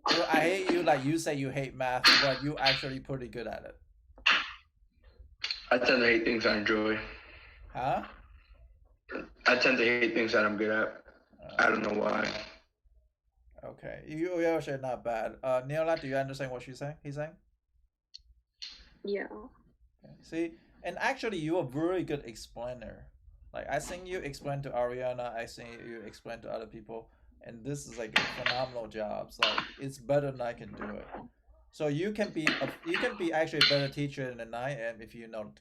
So I hate you like you say you hate math, but you actually pretty good at it. I tend to hate things I enjoy. Huh? I tend to hate things that I'm good at. I don't know why. Okay, you're actually not bad. Neola, do you understand what she's saying? He's saying. Yeah. Okay. See, and actually, you're a very good explainer. Like I think you explain to Ariana, I think you explain to other people, and this is like a phenomenal job. Like it's better than I can do it. So you can be actually a better teacher than I am if you know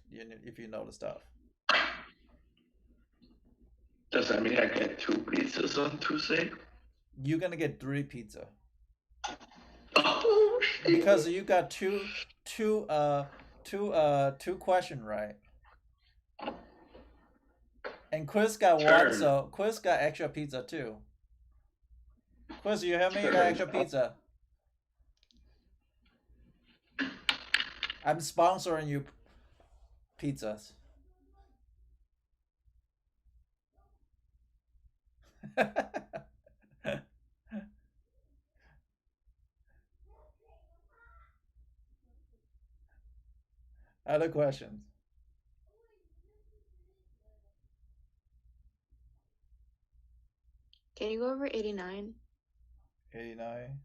the stuff. Does that mean I get 2 pizzas on Tuesday? You're gonna get 3 pizza. Oh, because you got two question right. And Chris got one, so Chris got extra pizza too. Chris, you hear me? You got extra pizza. I'm sponsoring you pizzas. Other questions? Can you go over 89? 89.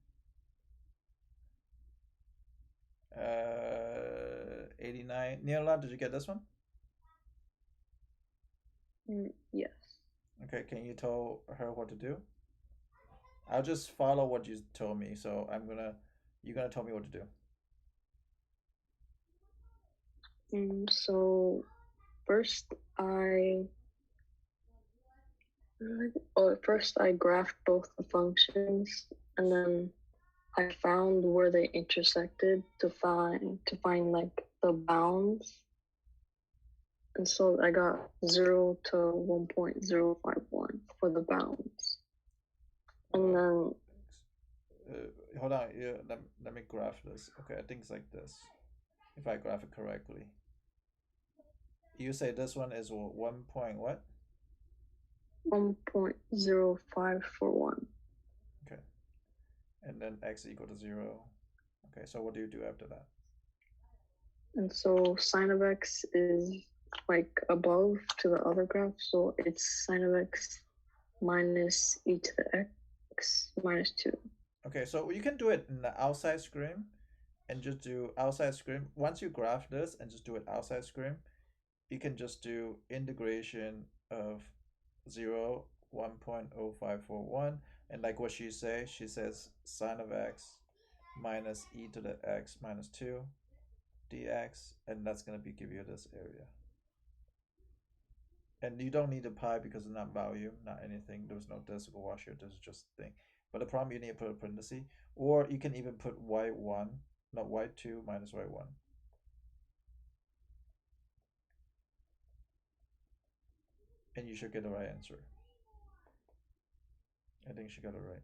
89. Neola, did you get this one? Yes. Okay, can you tell her what to do? I'll just follow what you told me, so you're gonna tell me what to do. So first I graphed both the functions, and then I found where they intersected to find like the bounds. And so I got 0 to 1.051 for the bounds. And then hold on, yeah, let me graph this. Okay, I think it's like this. If I graph it correctly. You say this one is 1 point what? 1.0541. Okay. And then x equal to 0. Okay, so what do you do after that? And so sine of x is like above to the other graph, so it's sine of x minus e to the x minus 2. Okay, so you can do it in the outside screen and just do outside screen. Once you graph this and just do it outside screen, you can just do integration of 0, 1.0541, and like what she says sine of x minus e to the x minus 2 dx, and that's going to give you this area. And you don't need a pi because it's not volume, not anything. There's no decimal washer, there's just a thing. But the problem, you need to put a parenthesis, or you can even put y1, not y2 minus y1. And you should get the right answer. I think she got it right.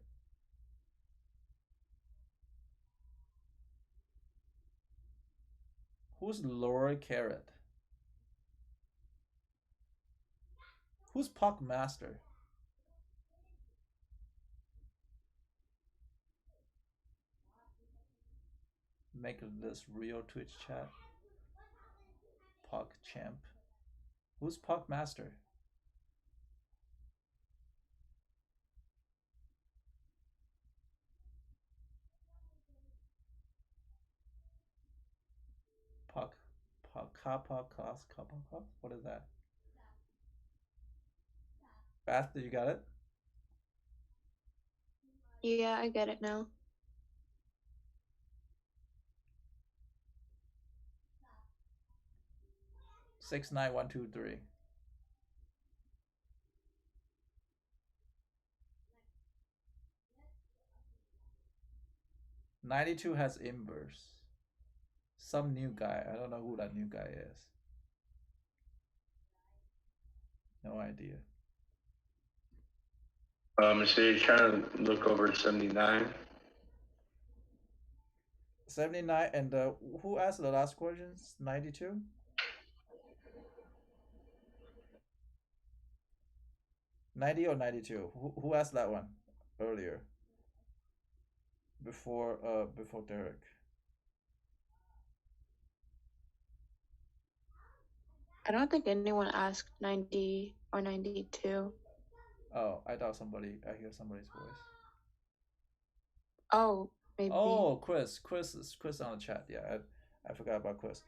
Who's Laura Carrot? Who's Puck Master? Make this real Twitch chat. Puck Champ. Who's Puck Master? Puck. Kappa class. What is that? Beth, do you got it? Yeah, I get it now. Six, 9, 1, 2, 3. $92 has inverse. Some new guy. I don't know who that new guy is. No idea. So you're trying to look over 79. 79, and who asked the last questions? 92? $90 or 92? Who asked that one earlier? Before Derek. I don't think anyone asked 90 or 92. Oh, I thought I hear somebody's voice. Oh, maybe. Oh, Chris on the chat. Yeah, I forgot about Chris.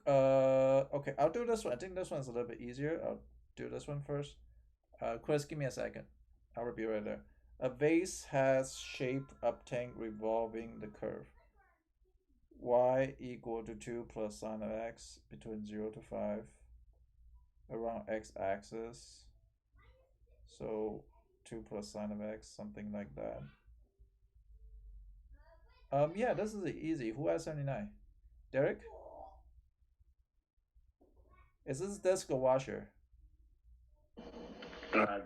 Okay, I'll do this one. I think this one's a little bit easier. I'll do this one first. Chris, give me a second. I'll be right there. A vase has shape obtained revolving the curve. Y equal to 2 plus sine of x between 0 to 5 around x-axis. So 2 plus sine of x, something like that. Yeah, this is easy. Who has 79? Derek? Is this desk or washer?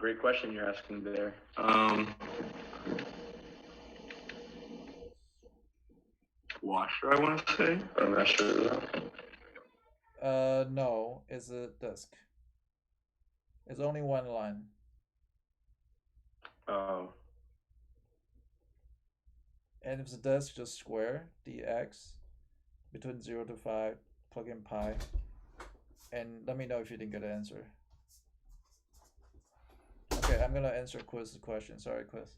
Great question you're asking there. Washer, I want to say. I'm not sure. No, it's a desk. It's only one line. Oh. And if the desk, just square dx between 0 to 5, plug in pi, and let me know if you didn't get an answer. Okay, I'm gonna answer Quiz's question. Sorry, Quiz.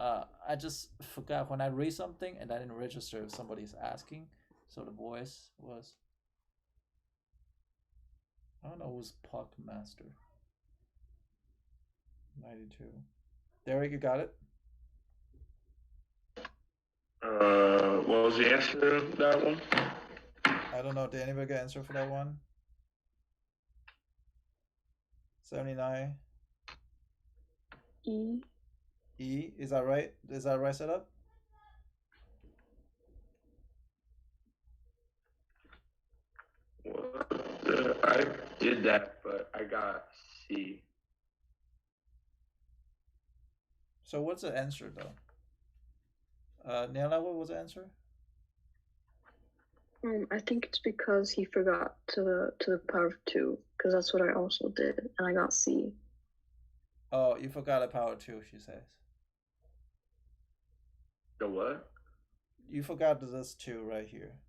I just forgot when I read something and I didn't register if somebody's asking, so the voice was. I don't know who's Puck Master. 92. Derek, you got it? What was the answer to that one? I don't know. Did anybody get an answer for that one? 79. E. E, is that right? Is that right setup? I did that, but I got C. So what's the answer though? Nela, what was the answer? I think it's because he forgot to the power of 2, because that's what I also did, and I got C. Oh, you forgot a power 2, she says. The what? You forgot this 2 right here.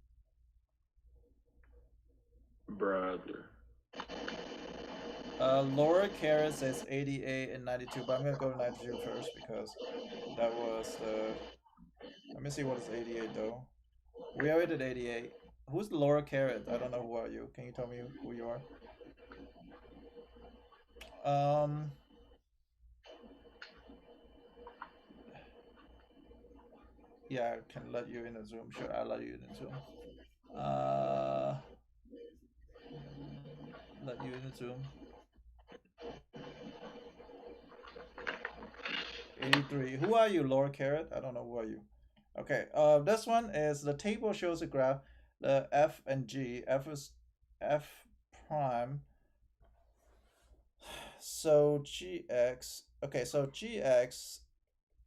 Brother. Laura Kara says 88 and 92, but I'm gonna go to 92 first because that was the. Let me see what is 88 though. We already did 88. Who's Laura Carrot? I don't know who are you. Can you tell me who you are? Yeah, I can let you in the Zoom. Sure, I'll let you in the Zoom. Let you in the Zoom. 83. Who are you, Laura Carrot? I don't know who are you. Okay. This one is the table shows a graph. The f and g. F is f prime. So gx. Okay, so gx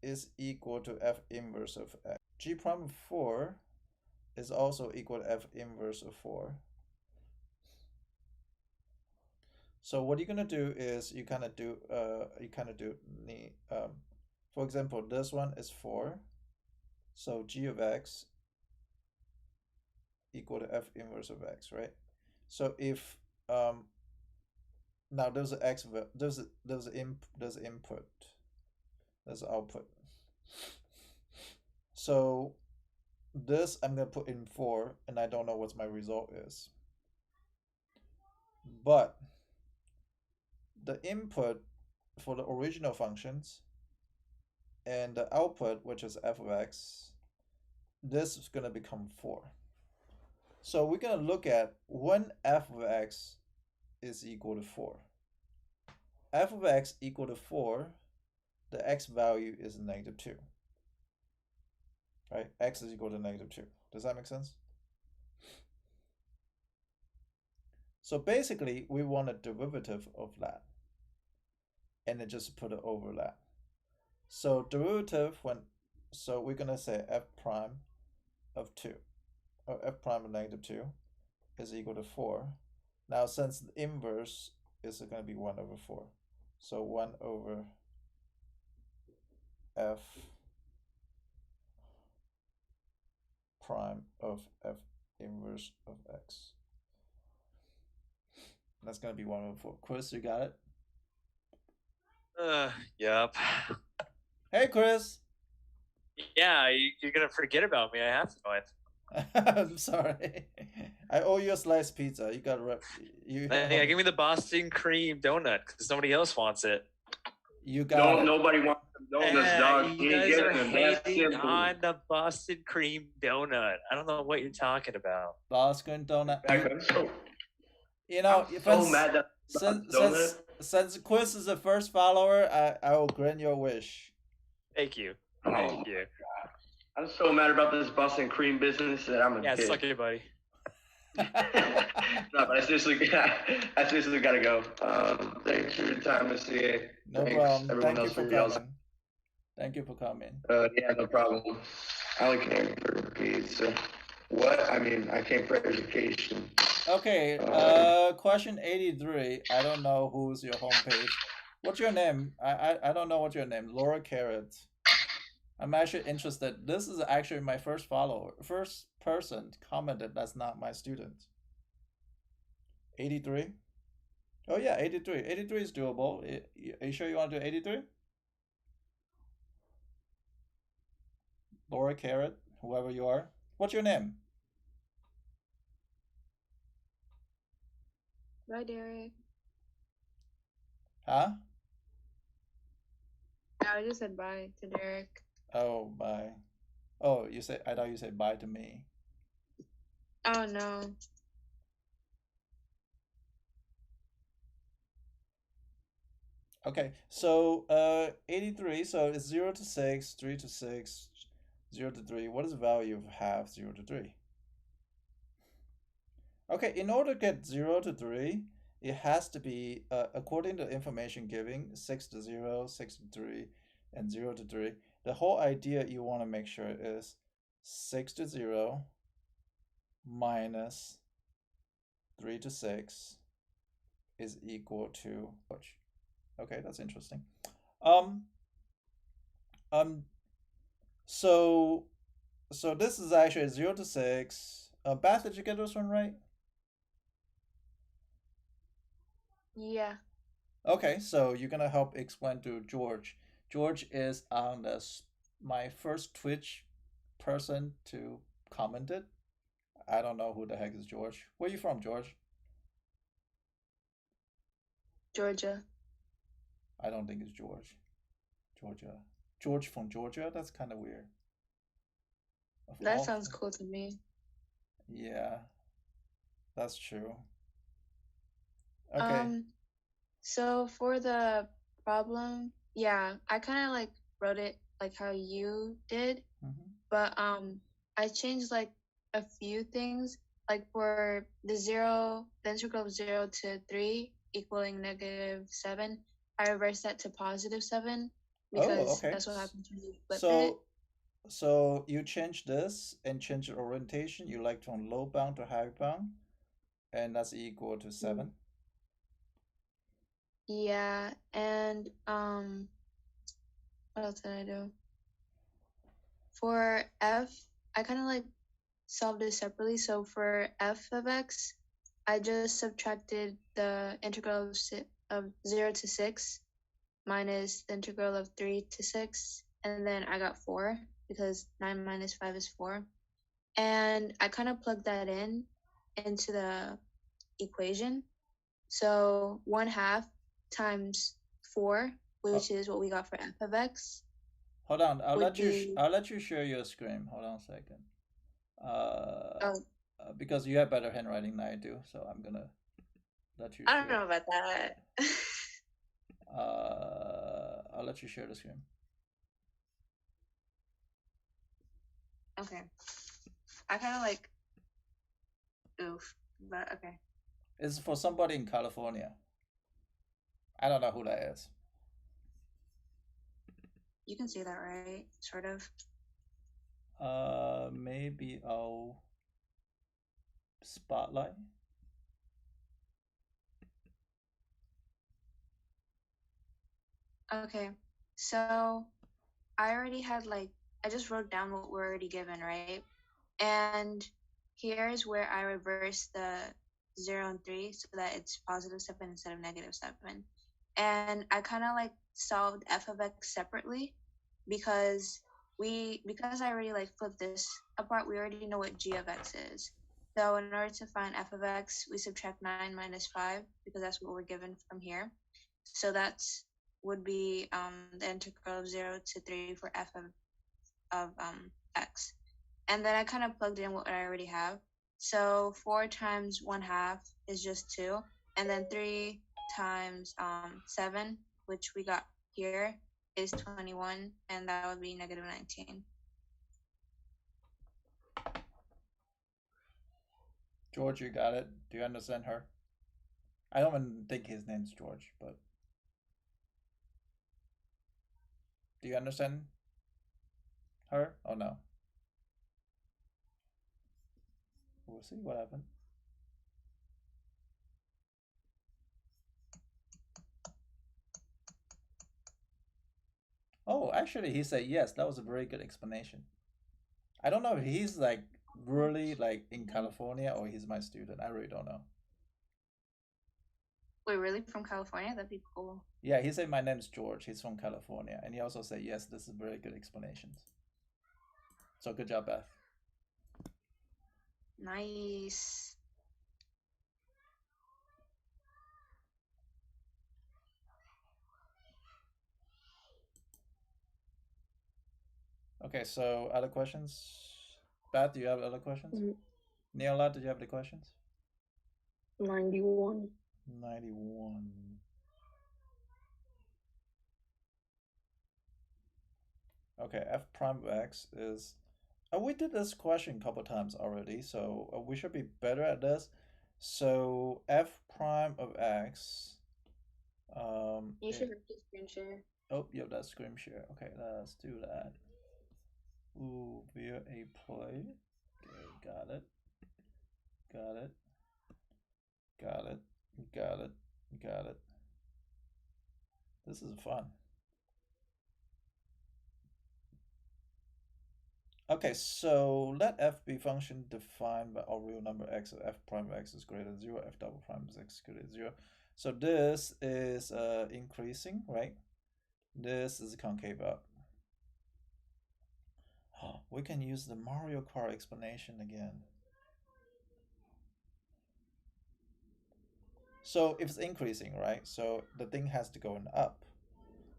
is equal to f inverse of x. G prime of 4 is also equal to f inverse of 4. So what you're gonna do is you kind of do for example, this one is 4. So g of x equal to f inverse of x, right? So if now there's an x, there's input, there's output. So this I'm gonna put in 4, and I don't know what my result is. But the input for the original functions, and the output, which is f of x, this is going to become 4. So we're going to look at when f of x is equal to 4. F of x equal to 4, the x value is -2. Right? X is equal to -2. Does that make sense? So basically, we want a derivative of that. And then just put it over that. So derivative so we're going to say f prime of 2, or f prime of -2 is equal to 4. Now, since the inverse is going to be 1 over 4. So 1 over f prime of f inverse of x. That's going to be 1 over 4. Chris, you got it? Yep. Hey, Chris. Yeah, you're gonna forget about me. I have to know it. I'm sorry. I owe you a sliced pizza. You got Yeah, give me the Boston cream donut because nobody else wants it. You got Nobody wants donuts, dog. You guys are hating on the Boston cream donut. I don't know what you're talking about. Boston donut. You I'm know, so mad that since Chris is the first follower, I will grant your wish. Thank you. Oh, Thank you. I'm so mad about this Boston cream business that I'm a Yeah, dick. suck it, buddy. No, but I seriously gotta go. Thanks for your time, Mr. No problem. Thank you for coming. Thank you for coming. Yeah, no problem. I only came for pizza. What? I mean, I came for education. Okay, question 83. I don't know who's your homepage. What's your name? I don't know what your name. Laura Carrot. I'm actually interested. This is actually my first person commented that's not my student. 83? Oh yeah, 83. 83 is doable. Are you sure you want to do 83? Laura Carrot, whoever you are. What's your name? Bye, Derek. Huh? I just said bye to Derek. Oh, bye. Oh, I thought you said bye to me. Oh no. Okay, so 83, so it's 0 to 6, 3 to 6, 0 to 3. What is the value of half 0 to 3? Okay, in order to get 0 to 3, it has to be, according to the information given, 6 to 0, 6 to 3, and 0 to 3. The whole idea you want to make sure is 6 to 0 minus 3 to 6 is equal to... Okay, that's interesting. So this is actually 0 to 6. Beth, did you get this one right? Yeah. Okay, so you're gonna help explain to George. George is on my first Twitch person to comment it. I don't know who the heck is George. Where are you from, George? Georgia. I don't think it's George. Georgia. George from Georgia? That's kind of weird. That sounds cool to me. Yeah, that's true. Okay. So for the problem, yeah, I kind of like wrote it like how you did, but I changed like a few things. Like for the integral of 0 to 3 equaling -7, I reversed that to +7 because that's what happens when you flip it. So you change this and change the orientation. You like from low bound to high bound, and that's equal to 7. Yeah, and what else did I do? For f, I kind of like solved it separately. So for f of x, I just subtracted the integral of 0 to 6 minus the integral of 3 to 6, and then I got 4 because 9 minus 5 is 4. And I kind of plugged that into the equation. So 1/2 times 4 which is what we got for f of x. Hold on, I'll would let you. be- I'll let you share your screen. Hold on a second. Oh, Because you have better handwriting than I do, so I'm gonna let you. I don't know about that. I'll let you share the screen. Okay. I kind of like. Oof. But okay. It's for somebody in California. I don't know who that is. You can see that, right? Sort of. Maybe I'll spotlight. Okay. So I already had I just wrote down what we're already given, right? And here's where I reverse the 0 and 3 so that it's positive 7 instead of negative 7. And I kind of solved f of x separately because I already flipped this apart, we already know what g of x is. So in order to find f of x, we subtract 9 minus 5 because that's what we're given from here. So that's would be the integral of 0 to 3 for f of x. And then I kind of plugged in what I already have. So 4 times 1/2 is just 2. And then 3 times 7, which we got here, is 21. And that would be negative 19. George, you got it? Do you understand her? I don't even think his name's George, but... Do you understand her or no? We'll see what happened. Oh, actually, he said yes. That was a very good explanation. I don't know if he's really in California or he's my student. I really don't know. Wait, really? From California? That'd be cool. Yeah, he said my name's George. He's from California. And he also said, yes, this is very good explanations. So good job, Beth. Nice. Okay, so other questions? Beth, do you have other questions? Neola, did you have the questions? 91. 91. Okay, f prime of x is... we did this question a couple times already, so we should be better at this. So f prime of x... you should have to screen share. Oh, yep, that's screen share. Okay, let's do that. Ooh, via a play. Okay, got it. Got it. Got it. Got it. Got it. This is fun. Okay, so let f be function defined by our real number x, so f prime of x is greater than 0, f double prime of x is greater than 0. So this is increasing, right? This is concave up. Oh, we can use the Mario Kart explanation again. So if it's increasing, right? So the thing has to go up.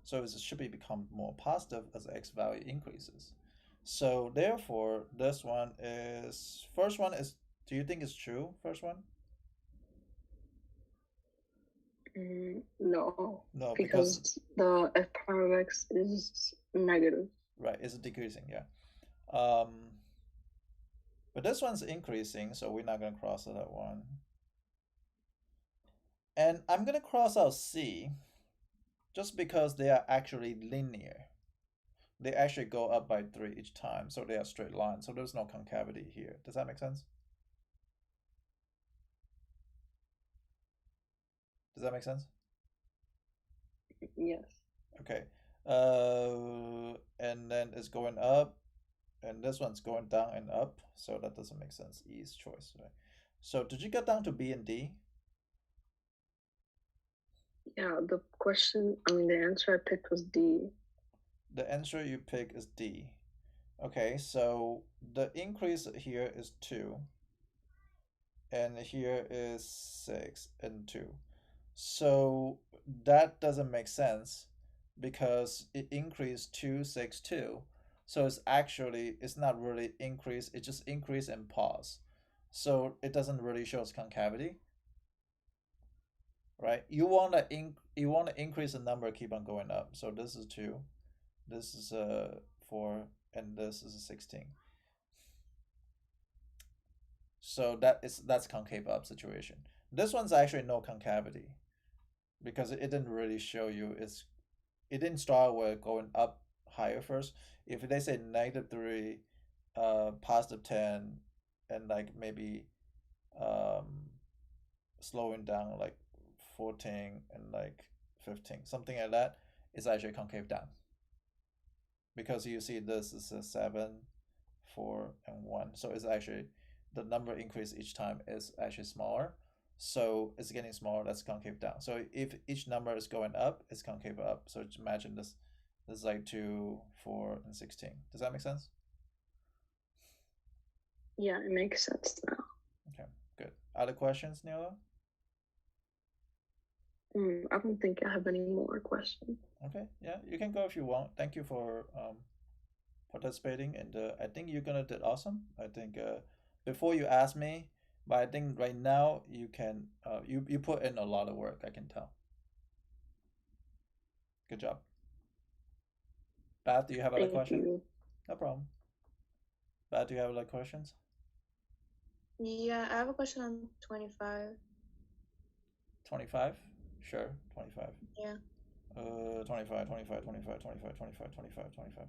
So it should become more positive as x value increases. So therefore, this one is... First one is... Do you think it's true, first one? No. No, because the f prime of x is negative. Right, it's decreasing, yeah. But this one's increasing, so we're not going to cross out that one. And I'm going to cross out C just because they are actually linear. They actually go up by 3 each time, so they are straight lines. So there's no concavity here. Does that make sense? Does that make sense? Yes. Okay. And then it's going up, and this one's going down and up, so that doesn't make sense. E is choice, right? So did you get down to B and D? Yeah, the answer I picked was D. The answer you pick is D. Okay, so the increase here is 2. And here is 6 and 2. So that doesn't make sense because it increased 262. So it's not really increase, it just increase and pause. So it doesn't really show us concavity, right? You want to increase the number, keep on going up. So this is 2, this is 4, and this is 16. So that's concave up situation. This one's actually no concavity because it didn't really show you it didn't start with going up higher first. If they say -3, +10, and like maybe slowing down like 14 and like 15, something like that, is actually concave down. Because you see this is a 7, 4, and 1. So it's actually the number increase each time is actually smaller. So it's getting smaller, that's concave down. So if each number is going up, it's concave up. So imagine this is like 2, 4, and 16. Does that make sense? Yeah, it makes sense now. Okay, good. Other questions, Neola? I don't think I have any more questions. Okay, yeah, you can go if you want. Thank you for participating, and I think you're gonna do awesome. I think before you ask me, but I think right now you can you put in a lot of work, I can tell. Good job. Beth, do you have other questions? No problem. Beth, do you have other questions? Yeah, I have a question on 25. 25? Sure, 25. Yeah. 25, 25, 25, 25, 25, 25, 25.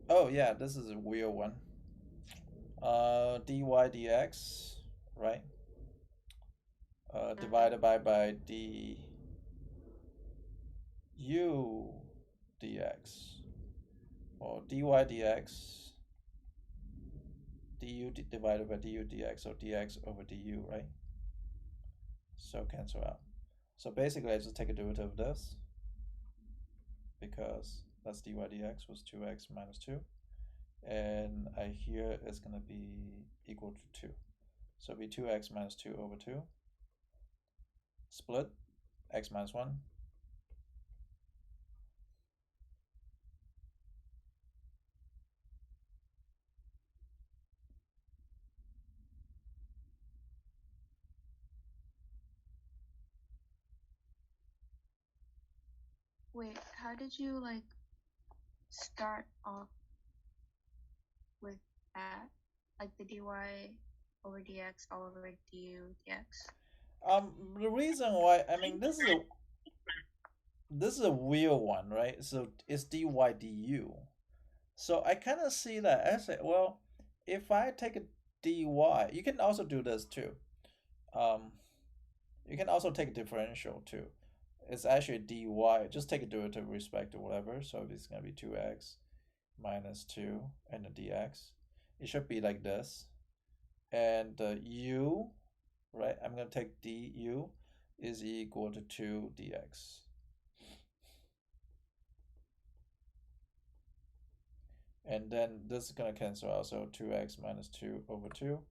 Oh yeah, this is a weird one. Dy dx, right? Divided by du dx, or dy dx, du divided by du dx, or dx over du, right? So cancel out. So basically I just take a derivative of this, because that's dy dx was 2x minus 2, and I here is going to be equal to 2. So it'll be 2x minus 2 over 2, split x minus 1. Wait, how did you like start off with that? Like the dy over dx all over du dx? The reason why, I mean, this is a weird one, right? So it's dy du. So I kind of see that as a, well, if I take a dy, you can also do this too. You can also take a differential too. It's actually dy, just take a derivative with respect to whatever. So it's going to be 2x minus 2 and the dx. It should be like this. And u, right? I'm going to take du is equal to 2 dx. And then this is going to cancel out. So 2x minus 2 over 2.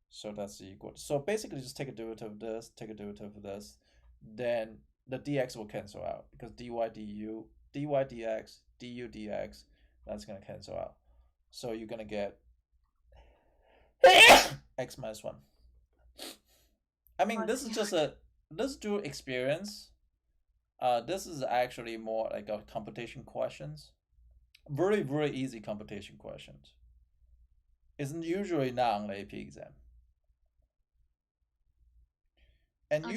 So that's equal. So basically just take a derivative of this, take a derivative of this. Then the dx will cancel out, because dy du, dy dx, du dx, that's going to cancel out. So you're going to get x minus 1. I mean, this is just this do experience. This is actually more like a computation questions. Very, very easy computation questions. It's usually not on the AP exam. And Okay.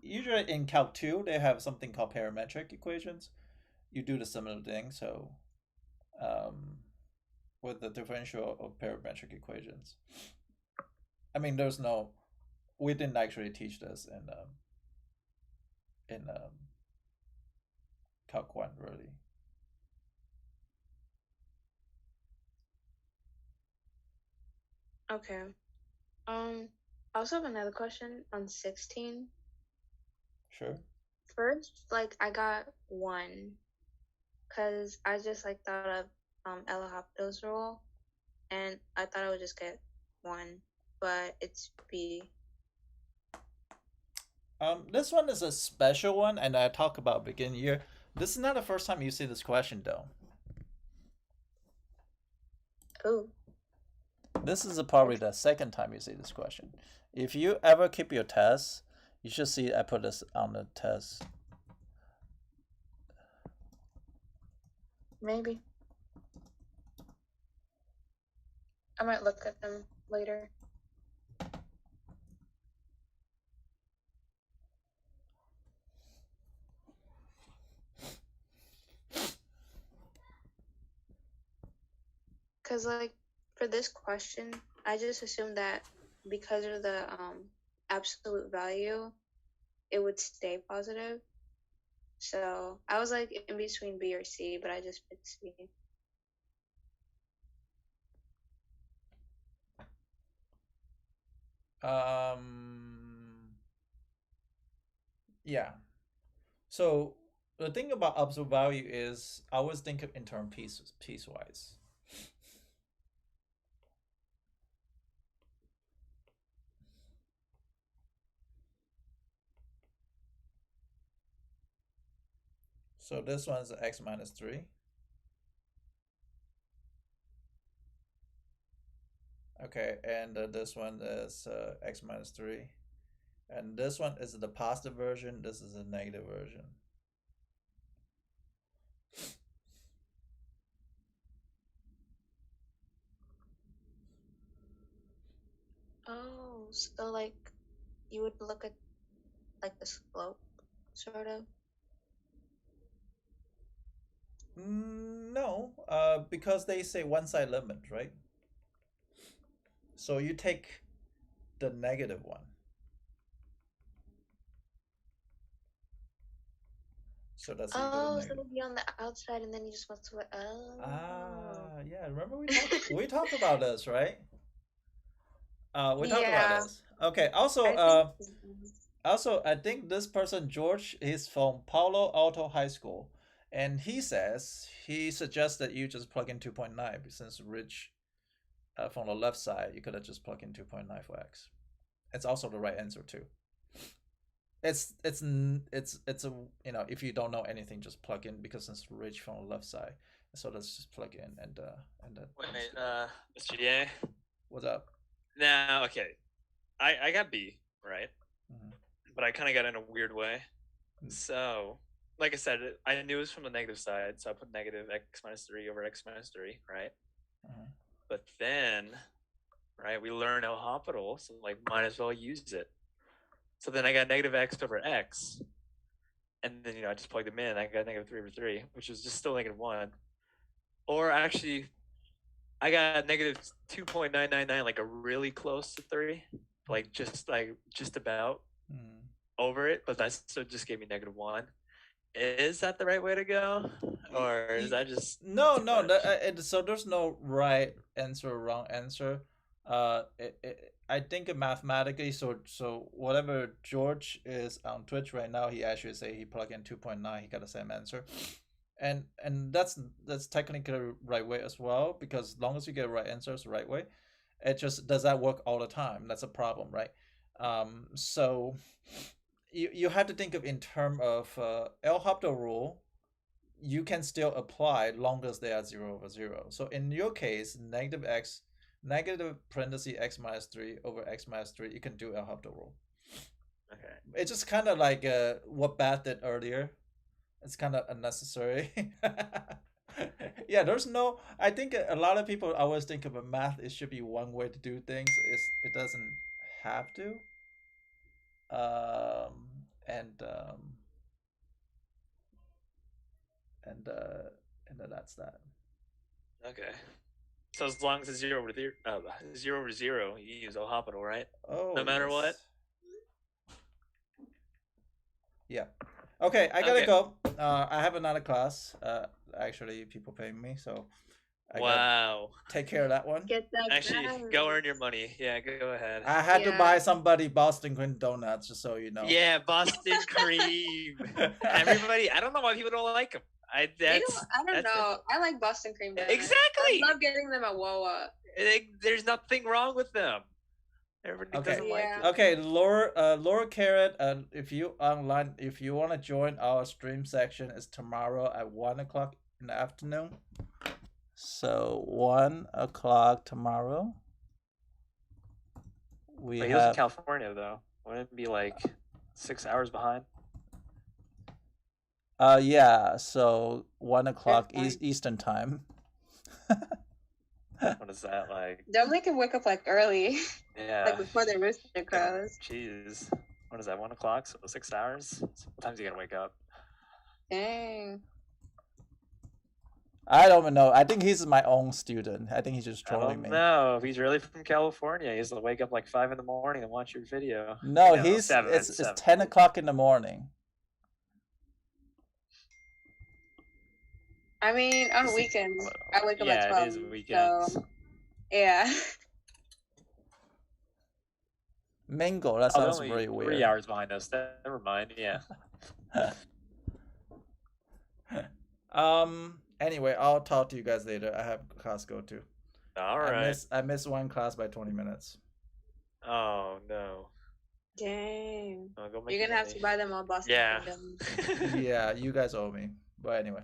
usually in Calc 2, they have something called parametric equations. You do the similar thing, so with the differential of parametric equations. I mean, we didn't actually teach this in Calc 1, really. Okay. I also have another question on 16. Sure. First, like I got 1, cause I just like thought of El-Hapito's rule, and I thought I would just get 1, but it's B. This one is a special one, and I talk about beginning year. This is not the first time you see this question, though. Oh. This is probably the second time you see this question. If you ever keep your test, you should see I put this on the test. Maybe. I might look at them later. Because, like, for this question, I just assumed that because of the absolute value, it would stay positive. So I was like in between B or C, but I just picked C. Yeah. So the thing about absolute value is I always think of in term piecewise. So this one is x minus 3. Okay, and this one is x minus 3. And this one is the positive version, this is the negative version. Oh, so like you would look at like the slope, sort of? No, because they say one side limit, right? So you take the negative one. So that's so it would be on the outside, and then you just want to. Yeah. Remember we talked about this, right? We talked about this. Okay. Also, I think this person George is from Palo Alto High School, and he suggests that you just plug in 2.9 since Rich, from the left side, you could have just plugged in 2.9 for x. It's also the right answer too. It's a if you don't know anything, just plug in because it's Rich from the left side. So let's just plug in and Wait, Mr. Yang. What's up? Now, okay, I got B, right? But I kind of got in a weird way. So, like I said, I knew it was from the negative side, so I put negative x minus 3 over x minus 3, right? But then, right, we learn L'Hopital, so like might as well use it. So then I got negative x over x, and then I just plugged them in. I got negative 3 over 3, which is just still negative 1. Or actually, I got negative 2.999, like a really close to 3, like just about over it, but that still just gave me negative 1. Is that the right way to go, or is that just no? So there's no right answer or wrong answer. I think mathematically, so whatever George is on Twitch right now, he actually say he plug in 2.9, he got the same answer, and that's technically the right way as well, because as long as you get the right answer, it's the right way. It just does that work all the time? That's a problem, right? So you have to think of in terms of L'Hopital rule. You can still apply long as they are 0 over 0. So in your case, negative parenthesis x minus 3 over x minus 3, you can do L'Hopital rule. Okay. It's just kind of like what Beth did earlier. It's kind of unnecessary. Yeah, there's no. I think a lot of people always think of a math. It should be one way to do things. It doesn't have to. And that's that. Okay. So as long as it's 0 over 0, you use L'Hopital, right? Oh. No matter what. Yeah. Okay, I gotta go. I have another class. Actually, people paying me, so. Wow. Take care of that one. Get that. Actually, go earn your money. Yeah, go ahead. I had to buy somebody Boston cream donuts, just so you know. Yeah, Boston cream. Everybody, I don't know why people don't like them. I don't know. I like Boston cream donuts. Exactly. I love getting them at Wawa. There's nothing wrong with them. Everybody Okay. doesn't like it. Okay, Laura Carrot, if you want to join our stream section, is tomorrow at 1:00 in the afternoon. So 1:00 tomorrow. We But he lives in have California though. Wouldn't it be like 6 hours behind? yeah, so 1:00 Eastern time. What is that like? Don't make him wake up like early, Yeah. like before the rooster crows. Jeez. What is that? 1:00? So 6 hours? What time's he gonna wake up? Dang. I don't even know. I think he's my own student. I think he's just I trolling don't me. know. If he's really from California, he has to wake up like 5 in the morning and watch your video. No, You know, it's 7. 10:00 in the morning. I mean, on weekends, I wake up at 12. Yeah, it is weekends. So, yeah. Mingle, that Oh, they're sounds only very weird. 3 hours behind us. Never mind. Yeah. Anyway, I'll talk to you guys later. I have class to go to. All right. I missed one class by 20 minutes. Oh no. Dang. Oh, go make You're gonna have money. to buy them all Boston Yeah. condoms. Yeah, you guys owe me. But anyway.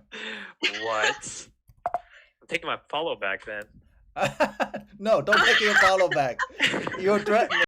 What? I'm taking my follow back then. No, don't take your follow back. You're threatening.